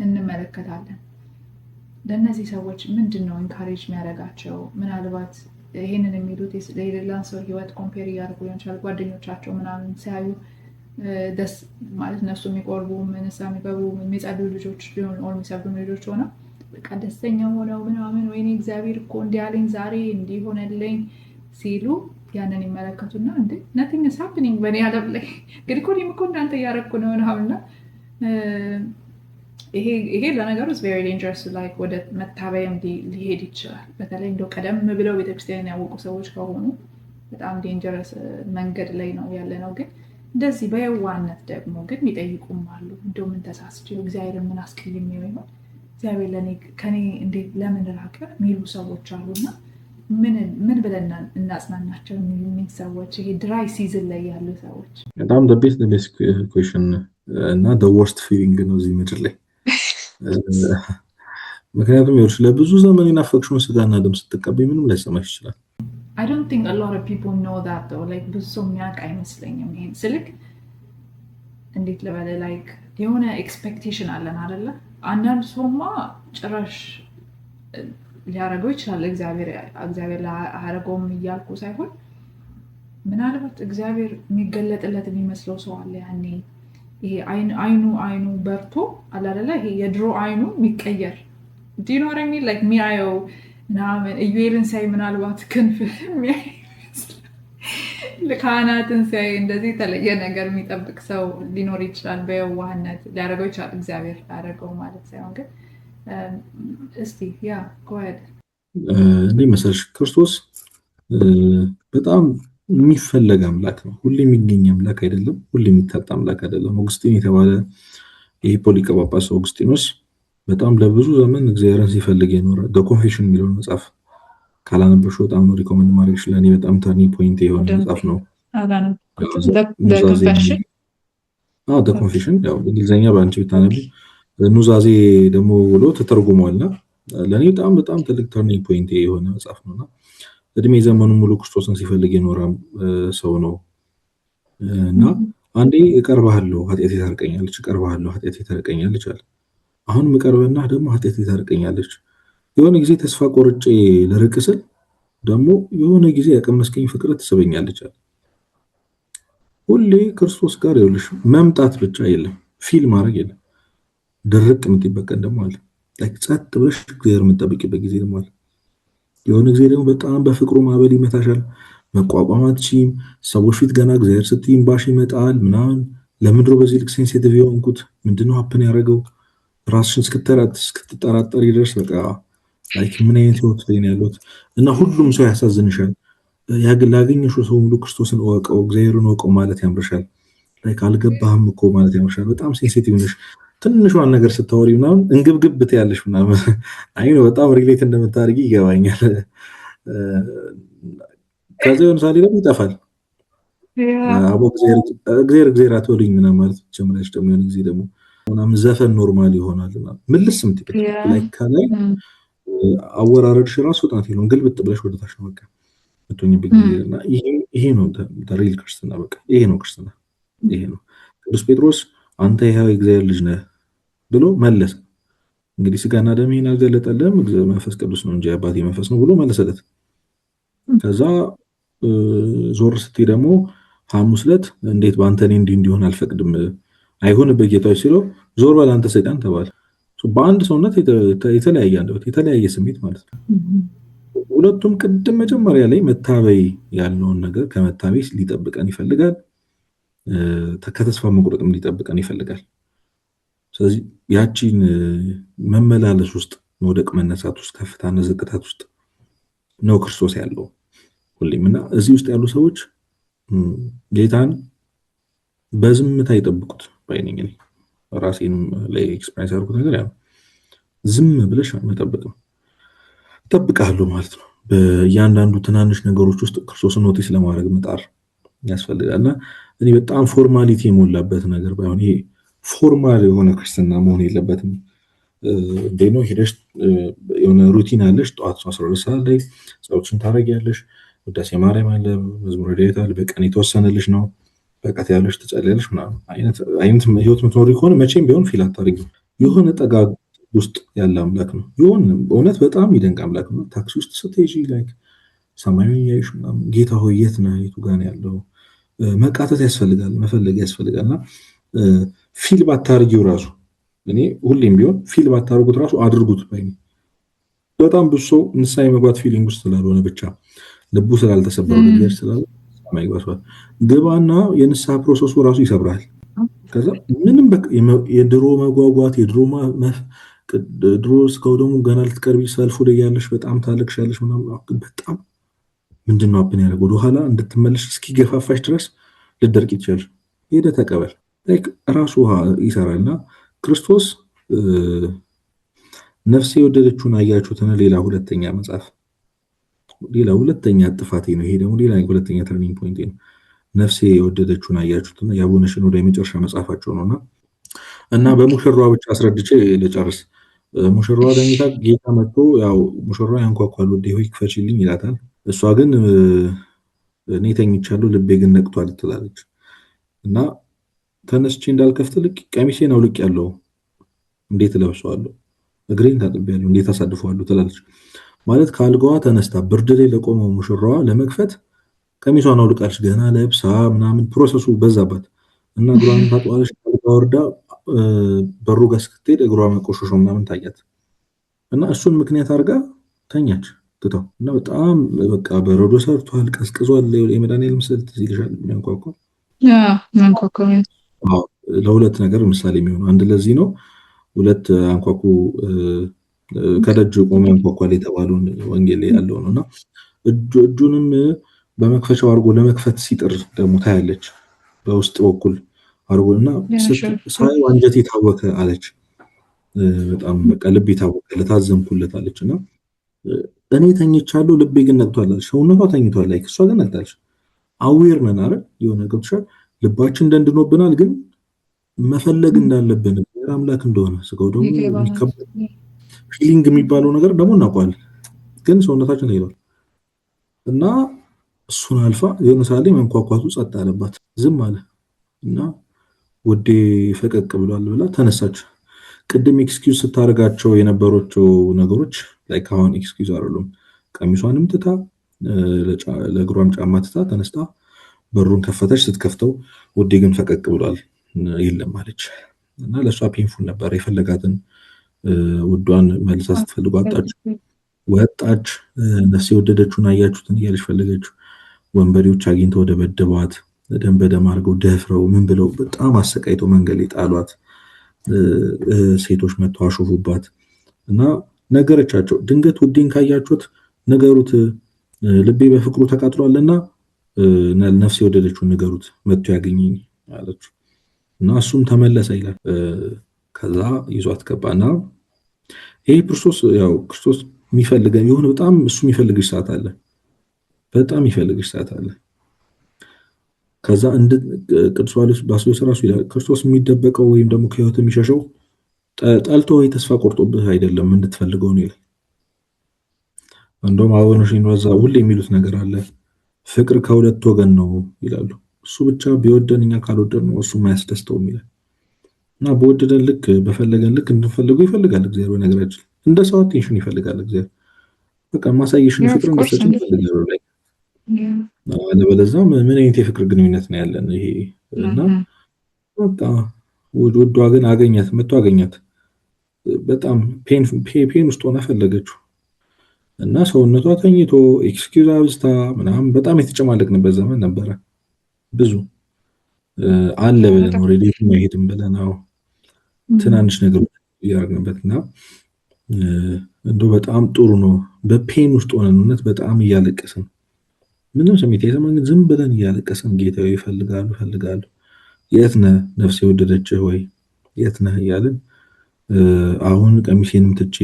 እንመለከታለን። ለእነዚህ ሰዎች ምንድን ነው ኢንካሬጅ የሚያደርጋቸው? ምናልባት ይህንን የሚሉት የሌላን ሰው ህይወት ኮምፔር እያደርጉ ሊሆን ይችላል። ጓደኞቻቸው ምናምን ሲያዩ ደስ ማለት እነሱ የሚቆርቡ ንስሐ የሚገቡ የሚጸልዩ ልጆች ሊሆን የሚሰግዱ ልጆች ሆነው በቃ ደስተኛ ሆነው ምናምን ወይኔ እግዚአብሔር እኮ እንዲያለኝ ዛሬ እንዲሆነልኝ ሲሉ ያንን ይመለከቱና እንደ nothing is happening በእኔ ዓለም ላይ እንግዲህ እኮ እኔም እኮ እንዳንተ እያደረኩ ነው ምናምንና ይሄ ለነገሩ is very dangerous like ወደ መታበይም ሊሄድ ይችላል። በተለይ እንደው ቀደም ብለው ቤተክርስቲያን ያወቁ ሰዎች ከሆኑ በጣም ዴንጀረስ መንገድ ላይ ነው ያለ ነው። ግን እንደዚህ በየዋነት ደግሞ ግን የሚጠይቁም አሉ። እንደው ምን ተሳስቼ እግዚአብሔርን ምን አስቀይሜው ይሆን እግዚአብሔር ከኔ እንዴት ለምን ራቀ የሚሉ ሰዎች አሉና ምን ብለን እናጽናናቸው? የሚሉኝ ሰዎች ይሄ ድራይ ሲዝን ላይ ያሉ ሰዎች በጣም the best question እና the worst feeling ነው እዚህ ምድር ላይ ምክንያቱም ይኸውልሽ ለብዙ ዘመን የናፈቅሽውን ስጋና ደም ስትቀበይ ምንም ላይሰማሽ ይችላል። I don't think a lot of people know that though. Like ብዙ ሰው የሚያውቅ አይመስለኝም። ይሄን ስልክ እንዴት ልበለ like የሆነ ኤክስፔክቴሽን አለን አይደለ? አንዳንድ ሰውማ ጭራሽ ሊያደርገው ይችላል እግዚአብሔር አያደርገውም እያልኩ ሳይሆን ምናልባት እግዚአብሔር የሚገለጥለት የሚመስለው ሰው አለ። ያኔ ይሄ አይኑ በርቶ አለ አይደለ? ይሄ የድሮ አይኑ የሚቀየር do you know what I mean? like የሚያየው ምናምን ኢዩኤልን ሳይ ምናልባት ክንፍ የሚያይ ካህናትን ሳይ እንደዚህ የተለየ ነገር የሚጠብቅ ሰው ሊኖር ይችላል። በየዋህነት ሊያደርገው ይችላል እግዚአብሔር ሊያደርገው ማለት ሳይሆን ግን እስቲ ያ ጎድ እንዴ መሰለሽ ክርስቶስ በጣም የሚፈለግ አምላክ ነው። ሁሌ የሚገኝ አምላክ አይደለም። ሁሌ የሚታጣ አምላክ አይደለም። ኦግስቲን የተባለ ይሄ ፖሊቀ ጳጳስ ኦግስቲኖስ በጣም ለብዙ ዘመን እግዚአብሔርን ሲፈልግ የኖረ the confession የሚለውን መጽሐፍ ካላነበብሽው በጣም ነው ሪኮመንድ ማድረግሽ። ለእኔ በጣም ተርኒንግ ፖይንት የሆነ መጽሐፍ ነው። the confession ያው በእንግሊዝኛ በአንቺ ብታነቢ ኑዛዜ ደግሞ ብሎ ተተርጉሟልና ለእኔ በጣም ትልቅ ተርኒንግ ፖይንት የሆነ መጽሐፍ ነውና እድሜ ዘመኑ ሙሉ ክርስቶስን ሲፈልግ የኖረ ሰው ነው እና አንዴ እቀርብሃለሁ ኃጢአቴ ታርቀኛለች፣ እቀርብሃለሁ ኃጢአቴ ታርቀኛለች አለ። አሁን ምቀርበና ደግሞ ኃጢአቴ ታርቀኛለች። የሆነ ጊዜ ተስፋ ቆርጬ ልርቅ ስል ደግሞ የሆነ ጊዜ ያቀመስከኝ ፍቅር ትስበኛለች አለ። ሁሌ ክርስቶስ ጋር ይኸውልሽ መምጣት ብቻ የለም፣ ፊል ማድረግ የለም። ድርቅ የምትይበት ቀን ደግሞ አለ። ጸጥ ብለሽ እግዚአብሔር የምትጠብቂበት ጊዜ ደግሞ አለ። የሆነ ጊዜ ደግሞ በጣም በፍቅሩ ማዕበል ይመታሻል፣ መቋቋም አትችይም። ሰዎች ፊት ገና እግዚአብሔር ስትይ እምባሽ ይመጣል ምናምን። ለምንድነው በዚህ ልክ ሴንሲቲቭ የሆንኩት? ምንድነው ሀፕን ያደረገው? ራስሽን እስክትጠራጠር ይደርስ በቃ ላይክ ምን አይነት ህይወት ላይ ነው ያለሁት? እና ሁሉም ሰው ያሳዝንሻል። ላገኘሽው ሰው ሁሉ ክርስቶስን እወቀው እግዚአብሔርን እወቀው ማለት ያምርሻል። ላይክ አልገባህም እኮ ማለት ያምርሻል። በጣም ሴንሲቲቭ ነሽ። ትንሿን ነገር ስታወሪ ምናምን እንግብግብ ትያለሽ ምናምን። አይ ነው በጣም ሪሌት እንደምታደርጊ ይገባኛል። ከዛ የሆነ ሳሌ ደግሞ ይጠፋል። አቦ እግዚአብሔር አትበሉኝ ምናምን ማለት ጀምራች። ደግሞ የሆነ ጊዜ ደግሞ ምናምን ዘፈን ኖርማል ይሆናል ምልስ ምትበት ላይ ከላይ አወራረድሽ ራሱ ጣት ይሉን ግልብጥ ብለሽ ወደታች ነው በቃ ምትሆኝበት ጊዜ እና ይሄ ነው ሪል ክርስትና። በቃ ይሄ ነው ክርስትና፣ ይሄ ነው። ቅዱስ ጴጥሮስ አንተ ይሄ እግዚአብሔር ልጅ ነህ ብሎ መለሰ። እንግዲህ ስጋና ደም ይሄን አልገለጠልህም መንፈስ ቅዱስ ነው እንጂ አባቴ መንፈስ ነው ብሎ መለሰለት። ከዛ ዞር ስትይ ደግሞ ሐሙስ ዕለት እንዴት በአንተ እኔ እንዲሆን አልፈቅድም አይሆንበት ጌታዬ ሲለው ዞር በል አንተ ሰይጣን ተባለ። በአንድ ሰውነት የተለያየ አንደበት የተለያየ ስሜት ማለት ነው። ሁለቱም ቅድም መጀመሪያ ላይ መታበይ ያለውን ነገር ከመታበይ ሊጠብቀን ይፈልጋል፣ ከተስፋ መቁረጥም ሊጠብቀን ይፈልጋል። ስለዚህ ያቺን መመላለስ ውስጥ መውደቅ መነሳት ውስጥ ከፍታና ዝቅታት ውስጥ ነው ክርስቶስ ያለው ሁሌም። እና እዚህ ውስጥ ያሉ ሰዎች ጌታን በዝምታ ይጠብቁት ባይነኝ። ራሴንም ላይ ኤክስፒሪየንስ ያደርኩት ነገር ያ ዝም ብለሽ መጠበቅ ነው። እጠብቃለሁ ማለት ነው። በእያንዳንዱ ትናንሽ ነገሮች ውስጥ ክርስቶስን ኖቲስ ለማድረግ መጣር ያስፈልጋል። እና እኔ በጣም ፎርማሊቲ የሞላበት ነገር ባይሆን ይሄ ፎርማል የሆነ ክርስትና መሆን የለበትም። እንዴት ነው ሄደሽ የሆነ ሩቲን አለሽ፣ ጠዋት 12 ሰዓት ላይ ጸሎትሽን ታደርጊያለሽ፣ ውዳሴ ማርያም አለ፣ መዝሙረ ዳዊት አለ፣ በቀን የተወሰነልሽ ነው፣ በቀት ያለሽ ትጸልያለሽ ምናምን አይነት ህይወት የምትኖሪ ከሆነ መቼም ቢሆን ፊል አታደርጊም። የሆነ ጠጋ ውስጥ ያለ አምላክ ነው። የሆነ በእውነት በጣም ይደንቅ አምላክ ነው። ታክሲ ውስጥ ስትሄጂ ላይክ ሰማያዊ ያይሽ ምናምን ጌታ ሆይ የት ነህ? የቱ ጋር ነው ያለው? መቃተት ያስፈልጋል፣ መፈለግ ያስፈልጋልና ፊል ባታርጊው ራሱ እኔ ሁሌም ቢሆን ፊል ባታርጉት ራሱ አድርጉት ባይ ነኝ። በጣም ብዙ ሰው ንስሐ የመግባት ፊሊንግ ውስጥ ስላልሆነ ብቻ ልቡ ስላልተሰበረው ነገር ስላለ ማይግባቷል ግባና የንስሐ ፕሮሰሱ ራሱ ይሰብራል። ከዛ ምንም በቃ የድሮ መጓጓት ድሮ እስከው ደግሞ ገና ልትቀርቢ ሰልፉ ላይ ያለሽ በጣም ታለቅሻለሽ ምናምን በጣም ምንድነው አብን ያደረገው ወደኋላ እንድትመለሽ እስኪገፋፋሽ ድረስ ልደርቅ ይችላል። ሄደ ተቀበል ራሱ ይሰራልና ክርስቶስ ነፍሴ የወደደችውን አያችሁትን ሌላ ሁለተኛ መጽሐፍ ሌላ ሁለተኛ ጥፋቴ ነው። ይሄ ደግሞ ሌላ ሁለተኛ ተርኒንግ ፖይንት ነው። ነፍሴ የወደደችውን አያችሁትና የአቡነ ሽኖዳ የመጨረሻ መጽሐፋቸው ነውና እና በሙሽራዋ ብቻ አስረድቼ ልጨርስ። ሙሽራዋ ደኝታ ጌታ መጥቶ ያው ሙሽራዋ ያንኳኳል፣ ወዴ ሆይ ክፈችልኝ ይላታል። እሷ ግን እኔ ተኝቻለሁ ልቤ ግን ነቅቷል ትላለች። እና ተነስቼ እንዳልከፍት ልክ ቀሚሴን አውልቅ ያለው እንዴት ለብሰዋለሁ፣ እግሬን ታጥቤያለሁ እንዴት አሳድፈዋለሁ ትላለች። ማለት ከአልጋዋ ተነስታ ብርድ ላይ ለቆመው ሙሽራዋ ለመክፈት ቀሚሷን አውልቃለች። ገና ለብሳ ምናምን ፕሮሰሱ በዛባት እና እግሯን ታጥባለች። ወርዳ በሩ ጋር ስትሄድ እግሯ መቆሸሾ ምናምን ታያት እና እሱን ምክንያት አድርጋ ተኛች ትተው እና በጣም በቃ በረዶ ሰርቷል፣ ቀዝቅዟል። የመድኃኒዓለም ምስል ይልሻል የሚያንኳኳ ለሁለት ነገር ምሳሌ የሚሆኑ አንድ ለዚህ ነው። ሁለት አንኳኩ ከደጅ ቆሞ ያንኳኳል የተባለውን ወንጌል ያለው ነው እና እጁንም በመክፈቻው አድርጎ ለመክፈት ሲጥር ደግሞ ታያለች በውስጥ በኩል አርጎና ሳይ አንጀቴ ታወከ አለች። በጣም በቃ ልቤ ታወከ ለታዘምኩለት አለችና እኔ ተኝቻለሁ ልቤ ግን ነቅቷል አለች። ሰውነቷ ተኝቷል ላይ እሷ ግን ነቅታለች። አዌር ነን አይደል? የሆነ ገብቶሻል። ልባችን ደንድኖብናል፣ ግን መፈለግ እንዳለብን አምላክ እንደሆነ ስጋው ደግሞ የሚከበር ፊሊንግ የሚባለው ነገር ደግሞ እናውቀዋለን፣ ግን ሰውነታችን ተይቷል እና እሱን አልፋ የሆነ ሳሌ መንኳኳቱ ጸጥ አለባት፣ ዝም አለ እና ወዴ ፈቀቅ ብሏል ብላ ተነሳች። ቅድም ኤክስኪውዝ ስታደርጋቸው የነበሮቸው ነገሮች ላይ ካሁን ኤክስኪውዝ አይደሉም። ቀሚሷንም ትታ ለእግሯም ጫማ ትታ ተነስታ በሩን ከፈተች። ስትከፍተው ወዴ ግን ፈቀቅ ብሏል የለም አለች እና ለእሷ ፔንፉል ነበር። የፈለጋትን ውዷን መልሳ ስትፈልጉ አጣች፣ ወጣች። ነፍሴ የወደደችውን አያችሁትን እያለች ፈለገችው። ወንበዴዎች አግኝተው ደበደቧት። ደም በደም አድርገው ደፍረው ምን ብለው በጣም አሰቃይተው መንገድ ላይ ጣሏት። ሴቶች መጥተው አሾፉባት እና ነገረቻቸው። ድንገት ውዴን ካያችሁት ንገሩት፣ ልቤ በፍቅሩ ተቃጥሏልና ነፍሴ የወደደችውን ንገሩት መጥቶ ያገኘኝ አለችው እና እሱም ተመለሰ ይላል። ከዛ ይዟት ገባና ይሄ ክርስቶስ የሚፈልገን የሆነ በጣም እሱ የሚፈልግሽ ሰዓት አለ፣ በጣም የሚፈልግሽ ሰዓት አለ። ከዛ እንደ ቅዱስ ባስልዮስ ራሱ ይላል ክርስቶስ የሚደበቀው ወይም ደግሞ ከህይወት የሚሸሸው ጠልቶ ወይ ተስፋ ቆርጦብህ አይደለም እንድትፈልገው ነው ይላል። እንደውም አቡነ ሽኖዛ ሁሌ የሚሉት ነገር አለ፣ ፍቅር ከሁለት ወገን ነው ይላሉ። እሱ ብቻ ቢወደን እኛ ካልወደን ነው እሱ የማያስደስተውም ይላል። እና በወደደን ልክ በፈለገን ልክ እንድንፈልገው ይፈልጋል እግዚአብሔር። በነገራችን እንደ ሰው አቴንሽን ይፈልጋል እግዚአብሔር። በቃ ማሳየሽን ፍቅር እንደሰችን ይፈልጋል ላይ አለበለዚያ ምን አይነት የፍቅር ግንኙነት ነው ያለን? ይሄ እና በቃ ውዷ ግን አገኛት መጥቶ አገኛት። በጣም ፔን ውስጥ ሆና ፈለገችው እና ሰውነቷ ተኝቶ ኤክስኪውዝ አብዝታ ምናምን በጣም የተጨማለቅንበት ዘመን ነበረ። ብዙ አለ ብለን ኦልሬዲ ማይሄድም ብለን ትናንሽ ነገሮች እያደረግንበት እና እንደው በጣም ጥሩ ነው። በፔን ውስጥ ሆነን እውነት በጣም እያለቀስን ምንም ስሜት የሰማን ዝም ብለን እያለቀስን ጌታዬ ይፈልጋሉ የት ነህ ነፍሴ የወደደችህ ወይ የት ነህ እያልን አሁን ቀሚሴንም ትቼ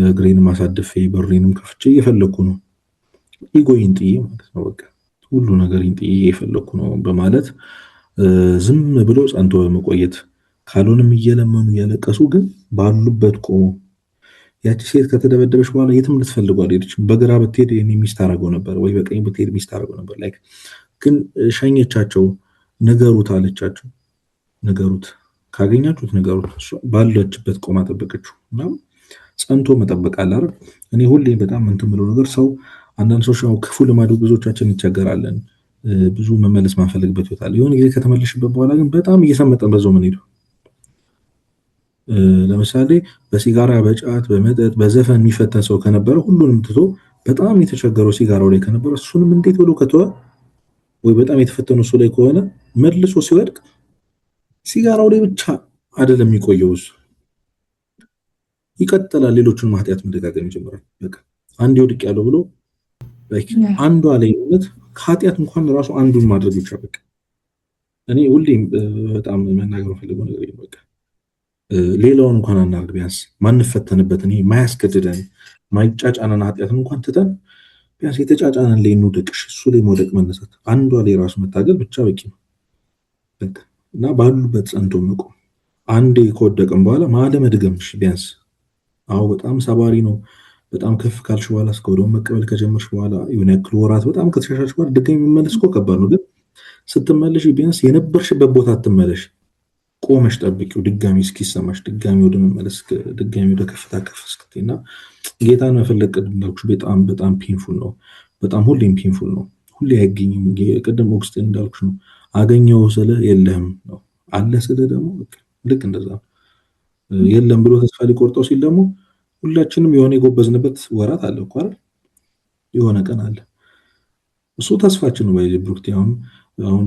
እግሬንም አሳድፌ በሬንም ከፍቼ እየፈለኩ ነው ኢጎይን ጥዬ ማለት ነው። በቃ ሁሉ ነገርን ጥዬ እየፈለኩ ነው በማለት ዝም ብሎ ጸንቶ በመቆየት ካልሆነም እየለመኑ እያለቀሱ ግን ባሉበት ቆሞ ያቺ ሴት ከተደበደበች በኋላ የትም ልትፈልጉ አልሄደችም። በግራ ብትሄድ እኔ ሚስት አደረገው ነበር ወይ በቀኝ ብትሄድ ሚስት አደረገው ነበር። ላይክ ግን ሸኘቻቸው። ንገሩት አለቻቸው። ንገሩት፣ ካገኛችሁት ንገሩት። ባለችበት ቆማ ጠበቀችው እና ጸንቶ መጠበቅ አለ አይደል? እኔ ሁሌ በጣም እንትን ብለው ነገር ሰው አንዳንድ ሰዎች ክፉ ልማዱ ብዙዎቻችን እንቸገራለን። ብዙ መመለስ ማንፈልግበት ይወጣል። የሆነ ጊዜ ከተመለሽበት በኋላ ግን በጣም እየሰመጠን በዛው ምን ሄዱ። ለምሳሌ በሲጋራ በጫት በመጠጥ በዘፈን የሚፈተን ሰው ከነበረ ሁሉንም ትቶ በጣም የተቸገረው ሲጋራው ላይ ከነበረ እሱንም እንዴት ብሎ ከተወ ወይ በጣም የተፈተኑ እሱ ላይ ከሆነ መልሶ ሲወድቅ ሲጋራው ላይ ብቻ አይደለም የሚቆየው፣ እሱ ይቀጥላል። ሌሎቹን ማህጢያት መደጋገም ይጀምራል። በቃ አንድ ይወድቅ ያለው ብሎ አንዷ ላይ እውነት ከኃጢአት እንኳን ራሱ አንዱን ማድረግ ብቻ በቃ እኔ ሁሌም በጣም መናገር ፈልገው ነገር ይሄ በቃ ሌላውን እንኳን አናርግ፣ ቢያንስ ማንፈተንበትን ይሄ ማያስገድደን ማይጫጫነን ኃጢአትን እንኳን ትተን ቢያንስ የተጫጫነን ላይ እንውደቅሽ፣ እሱ ላይ መውደቅ መነሳት፣ አንዷ ላይ ራሱ መታገል ብቻ በቂ ነው በቃ። እና ባሉበት ጸንቶ መቆም፣ አንዴ ከወደቅም በኋላ ማለመድገምሽ ቢያንስ በጣም ሰባሪ ነው። በጣም ከፍ ካልሽ በኋላ እስከ ወደው መቀበል ከጀመርሽ በኋላ የሆነ ያክል ወራት በጣም ከተሻሻልሽ በኋላ ድጋሚ መመለስ እኮ ከባድ ነው። ግን ስትመለሽ ቢያንስ የነበርሽበት ቦታ አትመለሽ፣ ቆመሽ ጠብቂው ድጋሚ እስኪሰማሽ፣ ድጋሚ ወደ መመለስ፣ ድጋሚ ወደ ከፍታ ከፍ እስክትይና ጌታን መፈለግ ቅድም እንዳልኩሽ በጣም በጣም ፔንፉል ነው። በጣም ሁሌም ፔንፉል ነው። ሁሌ አይገኝም። ቅድም ኦግስቲን እንዳልኩሽ ነው። አገኘው ስልህ የለህም ነው፣ አለ ስልህ ደግሞ ልክ እንደዛ ነው። የለም ብሎ ተስፋ ሊቆርጠው ሲል ደግሞ ሁላችንም የሆነ የጎበዝንበት ወራት አለ እኮ አይደል? የሆነ ቀን አለ። እሱ ተስፋችን ነው። ባይዘ ብሩክቲ አሁን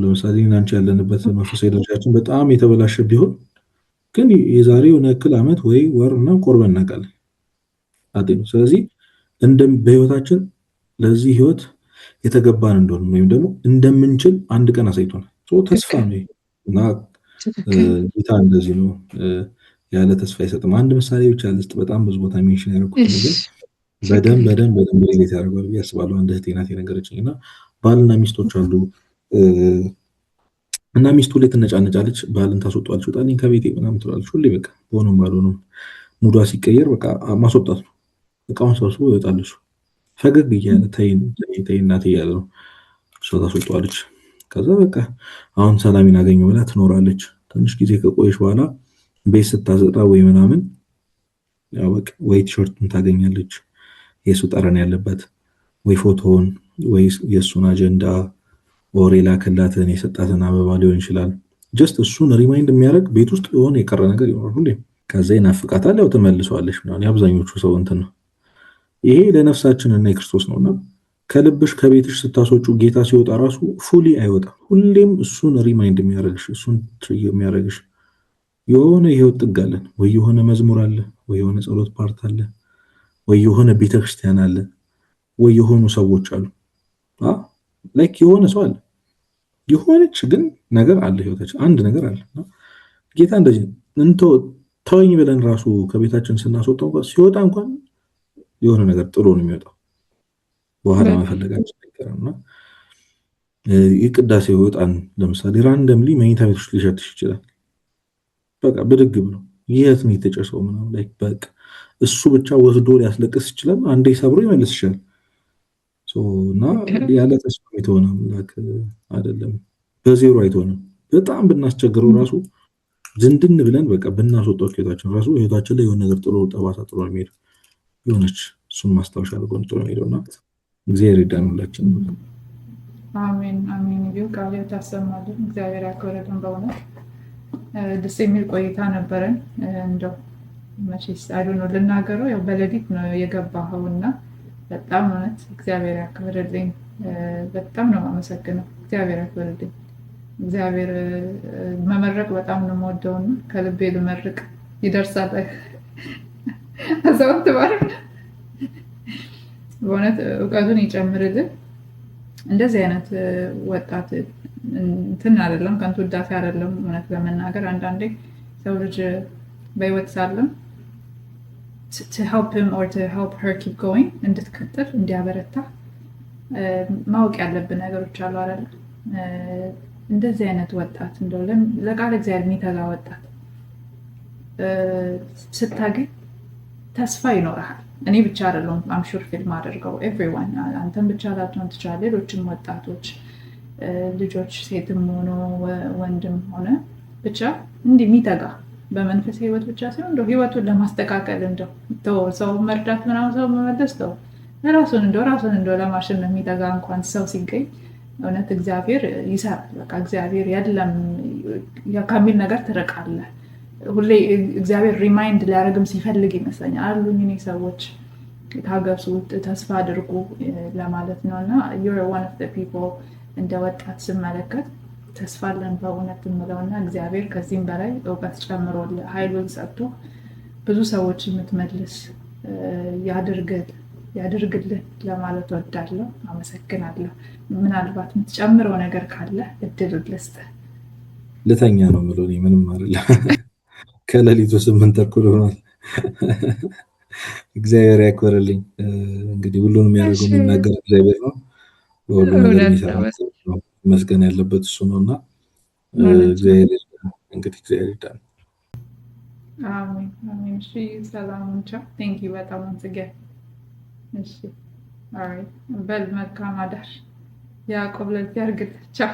ለምሳሌ አንቺ ያለንበት መንፈሳዊ ደረጃችን በጣም የተበላሸ ቢሆን ግን የዛሬ የሆነ ያክል ዓመት ወይ ወር እና ቆርበን እናውቃለን። ስለዚህ በህይወታችን ለዚህ ህይወት የተገባን እንደሆነ ወይም ደግሞ እንደምንችል አንድ ቀን አሳይቶናል። ተስፋ ነው እና ጌታ እንደዚህ ነው፣ ያለ ተስፋ አይሰጥም። አንድ ምሳሌ ብቻ ልስጥ። በጣም ብዙ ቦታ ሜንሽን ያደረኩት ነገር በደንብ ሪሌት ያደርገዋል ብዬ አስባለሁ። አንድ እህቴ ናት የነገረችኝ እና ባልና ሚስቶች አሉ እና ሚስቱ ላይ ትነጫነጫለች፣ ባልን ታስወጣለች። ውጣልኝ ከቤቴ ምናምን ትላለች ሁሌ በቃ በሆነም ባልሆነም ሙዷ ሲቀየር በቃ ማስወጣት ነው። እቃውን ሰብስቦ ይወጣል። እሱ ፈገግ እያለ ተይ እናቴ እያለ ነው፣ እሷ ታስወጣለች። ከዛ በቃ አሁን ሰላሜን አገኘሁ ብላ ትኖራለች። ትንሽ ጊዜ ከቆየች በኋላ ቤት ስታዘጣ ወይ ምናምን ያው በቃ ወይ ቲሸርቱን ታገኛለች የሱ ጠረን ያለበት፣ ወይ ፎቶውን ወይ የሱን አጀንዳ ወሬ ላከላትን የሰጣትን አበባ ሊሆን ይችላል። ጀስት እሱን ሪማይንድ የሚያደርግ ቤት ውስጥ የሆነ የቀረ ነገር ይኖራል ሁሌም። ከዛ ይናፍቃታል፣ ያው ትመልሰዋለች ምናምን። የአብዛኞቹ ሰው እንትን ነው። ይሄ ለነፍሳችን እና የክርስቶስ ነውና ከልብሽ ከቤትሽ ስታስወጩ ጌታ ሲወጣ ራሱ ፉሊ አይወጣም። ሁሌም እሱን ሪማይንድ የሚያደርግሽ እሱን ትሪገር የሚያደርግሽ የሆነ የህይወት ጥግ አለን፣ ወይ የሆነ መዝሙር አለ፣ ወይ የሆነ ጸሎት ፓርት አለ፣ ወይ የሆነ ቤተክርስቲያን አለ፣ ወይ የሆኑ ሰዎች አሉ። ላይክ የሆነ ሰው አለ፣ የሆነች ግን ነገር አለ፣ ህይወታችን አንድ ነገር አለ። ጌታ እንደዚህ ተወኝ ብለን ራሱ ከቤታችን ስናስወጣው እንኳን ሲወጣ እንኳን የሆነ ነገር ጥሎ ነው የሚወጣው። በኋላ መፈለጋችን አይቀርምና የቅዳሴ ወጣን ለምሳሌ ራንደምሊ መኝታ ቤቶች ሊሸትሽ ይችላል። በቃ ብድግ ብሎ የት ነው የተጨሰው ምናምን ላይ በቃ እሱ ብቻ ወስዶ ሊያስለቅስ ይችላል። አንዴ ሰብሮ ይመልስሻል። እና ያለ ተስፋ የተሆነ አምላክ አይደለም። በዜሮ አይተሆንም። በጣም ብናስቸግረው ራሱ ዝንድን ብለን በቃ ብናስወጣው ህይወታችን ራሱ ህይወታችን ላይ የሆነ ነገር ጥሎ ጠባሳ ጥሎ የሚሄድ የሆነች እሱን ማስታወሻ አድርጎን ጥሎ የሚሄደውና እግዚአብሔር ይርዳን ሁላችን። አሜን አሜን። ይሁ ቃል ታሰማልን። እግዚአብሔር ያክብረልን። በእውነት ደስ የሚል ቆይታ ነበረን። እንደው መቼስ አይዶኖ ልናገረው ያው በሌሊት ነው የገባኸው እና በጣም እውነት እግዚአብሔር ያክብርልኝ። በጣም ነው የማመሰግነው። እግዚአብሔር ያክብርልኝ። እግዚአብሔር መመረቅ በጣም ነው የምወደውና ከልቤ ልመርቅ ይደርሳል። አዛውንት ባርክ በእውነት እውቀቱን ይጨምርልን። እንደዚህ አይነት ወጣት እንትን አይደለም፣ ከንቱ ውዳሴ አይደለም። እውነት ለመናገር አንዳንዴ ሰው ልጅ በህይወት ሳለም to help him or to help her keep going እንድትቀጥል እንዲያበረታ ማወቅ ያለብን ነገሮች አሉ አይደል? እንደዚህ አይነት ወጣት እንደው ለቃል እግዚአብሔር የሚተጋ ወጣት ስታገኝ ተስፋ ይኖርሃል። እኔ ብቻ አይደለሁም አምሹር ፊልም አድርገው ኤቭሪዋን አንተም ብቻ ላትሆን ትችላለህ። ሌሎችም ወጣቶች ልጆች ሴትም ሆኖ ወንድም ሆነ ብቻ እንዲህ የሚተጋ በመንፈስ ህይወት ብቻ ሲሆን እንደው ህይወቱን ለማስተካከል እንደው ሰው መርዳት ምናምን ሰው መመለስ ተው ራሱን እንደው ለማሸነፍ የሚተጋ እንኳን ሰው ሲገኝ እውነት እግዚአብሔር ይሰራል። በቃ እግዚአብሔር የለም ከሚል ነገር ትርቃለህ። ሁሌ እግዚአብሔር ሪማይንድ ሊያደርግም ሲፈልግ ይመስለኛል አሉኝ እኔ ሰዎች ታገሱ፣ ተስፋ አድርጉ ለማለት ነው። እና you're one of the people እንደ ወጣት ስመለከት ተስፋ አለን በእውነት የምለውና እግዚአብሔር ከዚህም በላይ እውቀት ጨምሮልህ ኃይሉን ሰጥቶ ብዙ ሰዎች የምትመልስ ያድርግልህ ለማለት ወዳለሁ። አመሰግናለሁ። ምናልባት የምትጨምረው ነገር ካለ እድል ልስጥህ። ልተኛ ነው የምለው እኔ ምንም አይደለም። ከሌሊቱ 8 ተኩል ሆኗል። እግዚአብሔር ያክብርልኝ። እንግዲህ ሁሉንም የሚያደርገው የሚናገር እግዚአብሔር ነው። በሁሉም ነገር የሚሰራ ነው። መስገን ያለበት እሱ ነውና እግዚአብሔር እግዚአብሔር ይርዳን። አሜን አሜን። እሺ ሰላም ቻው። ቴንክ ዩ በጣም አንስገን። እሺ ኦልራይት በል መልካም አዳር። ያዕቆብ ለዚህ ያርግልህ። ቻው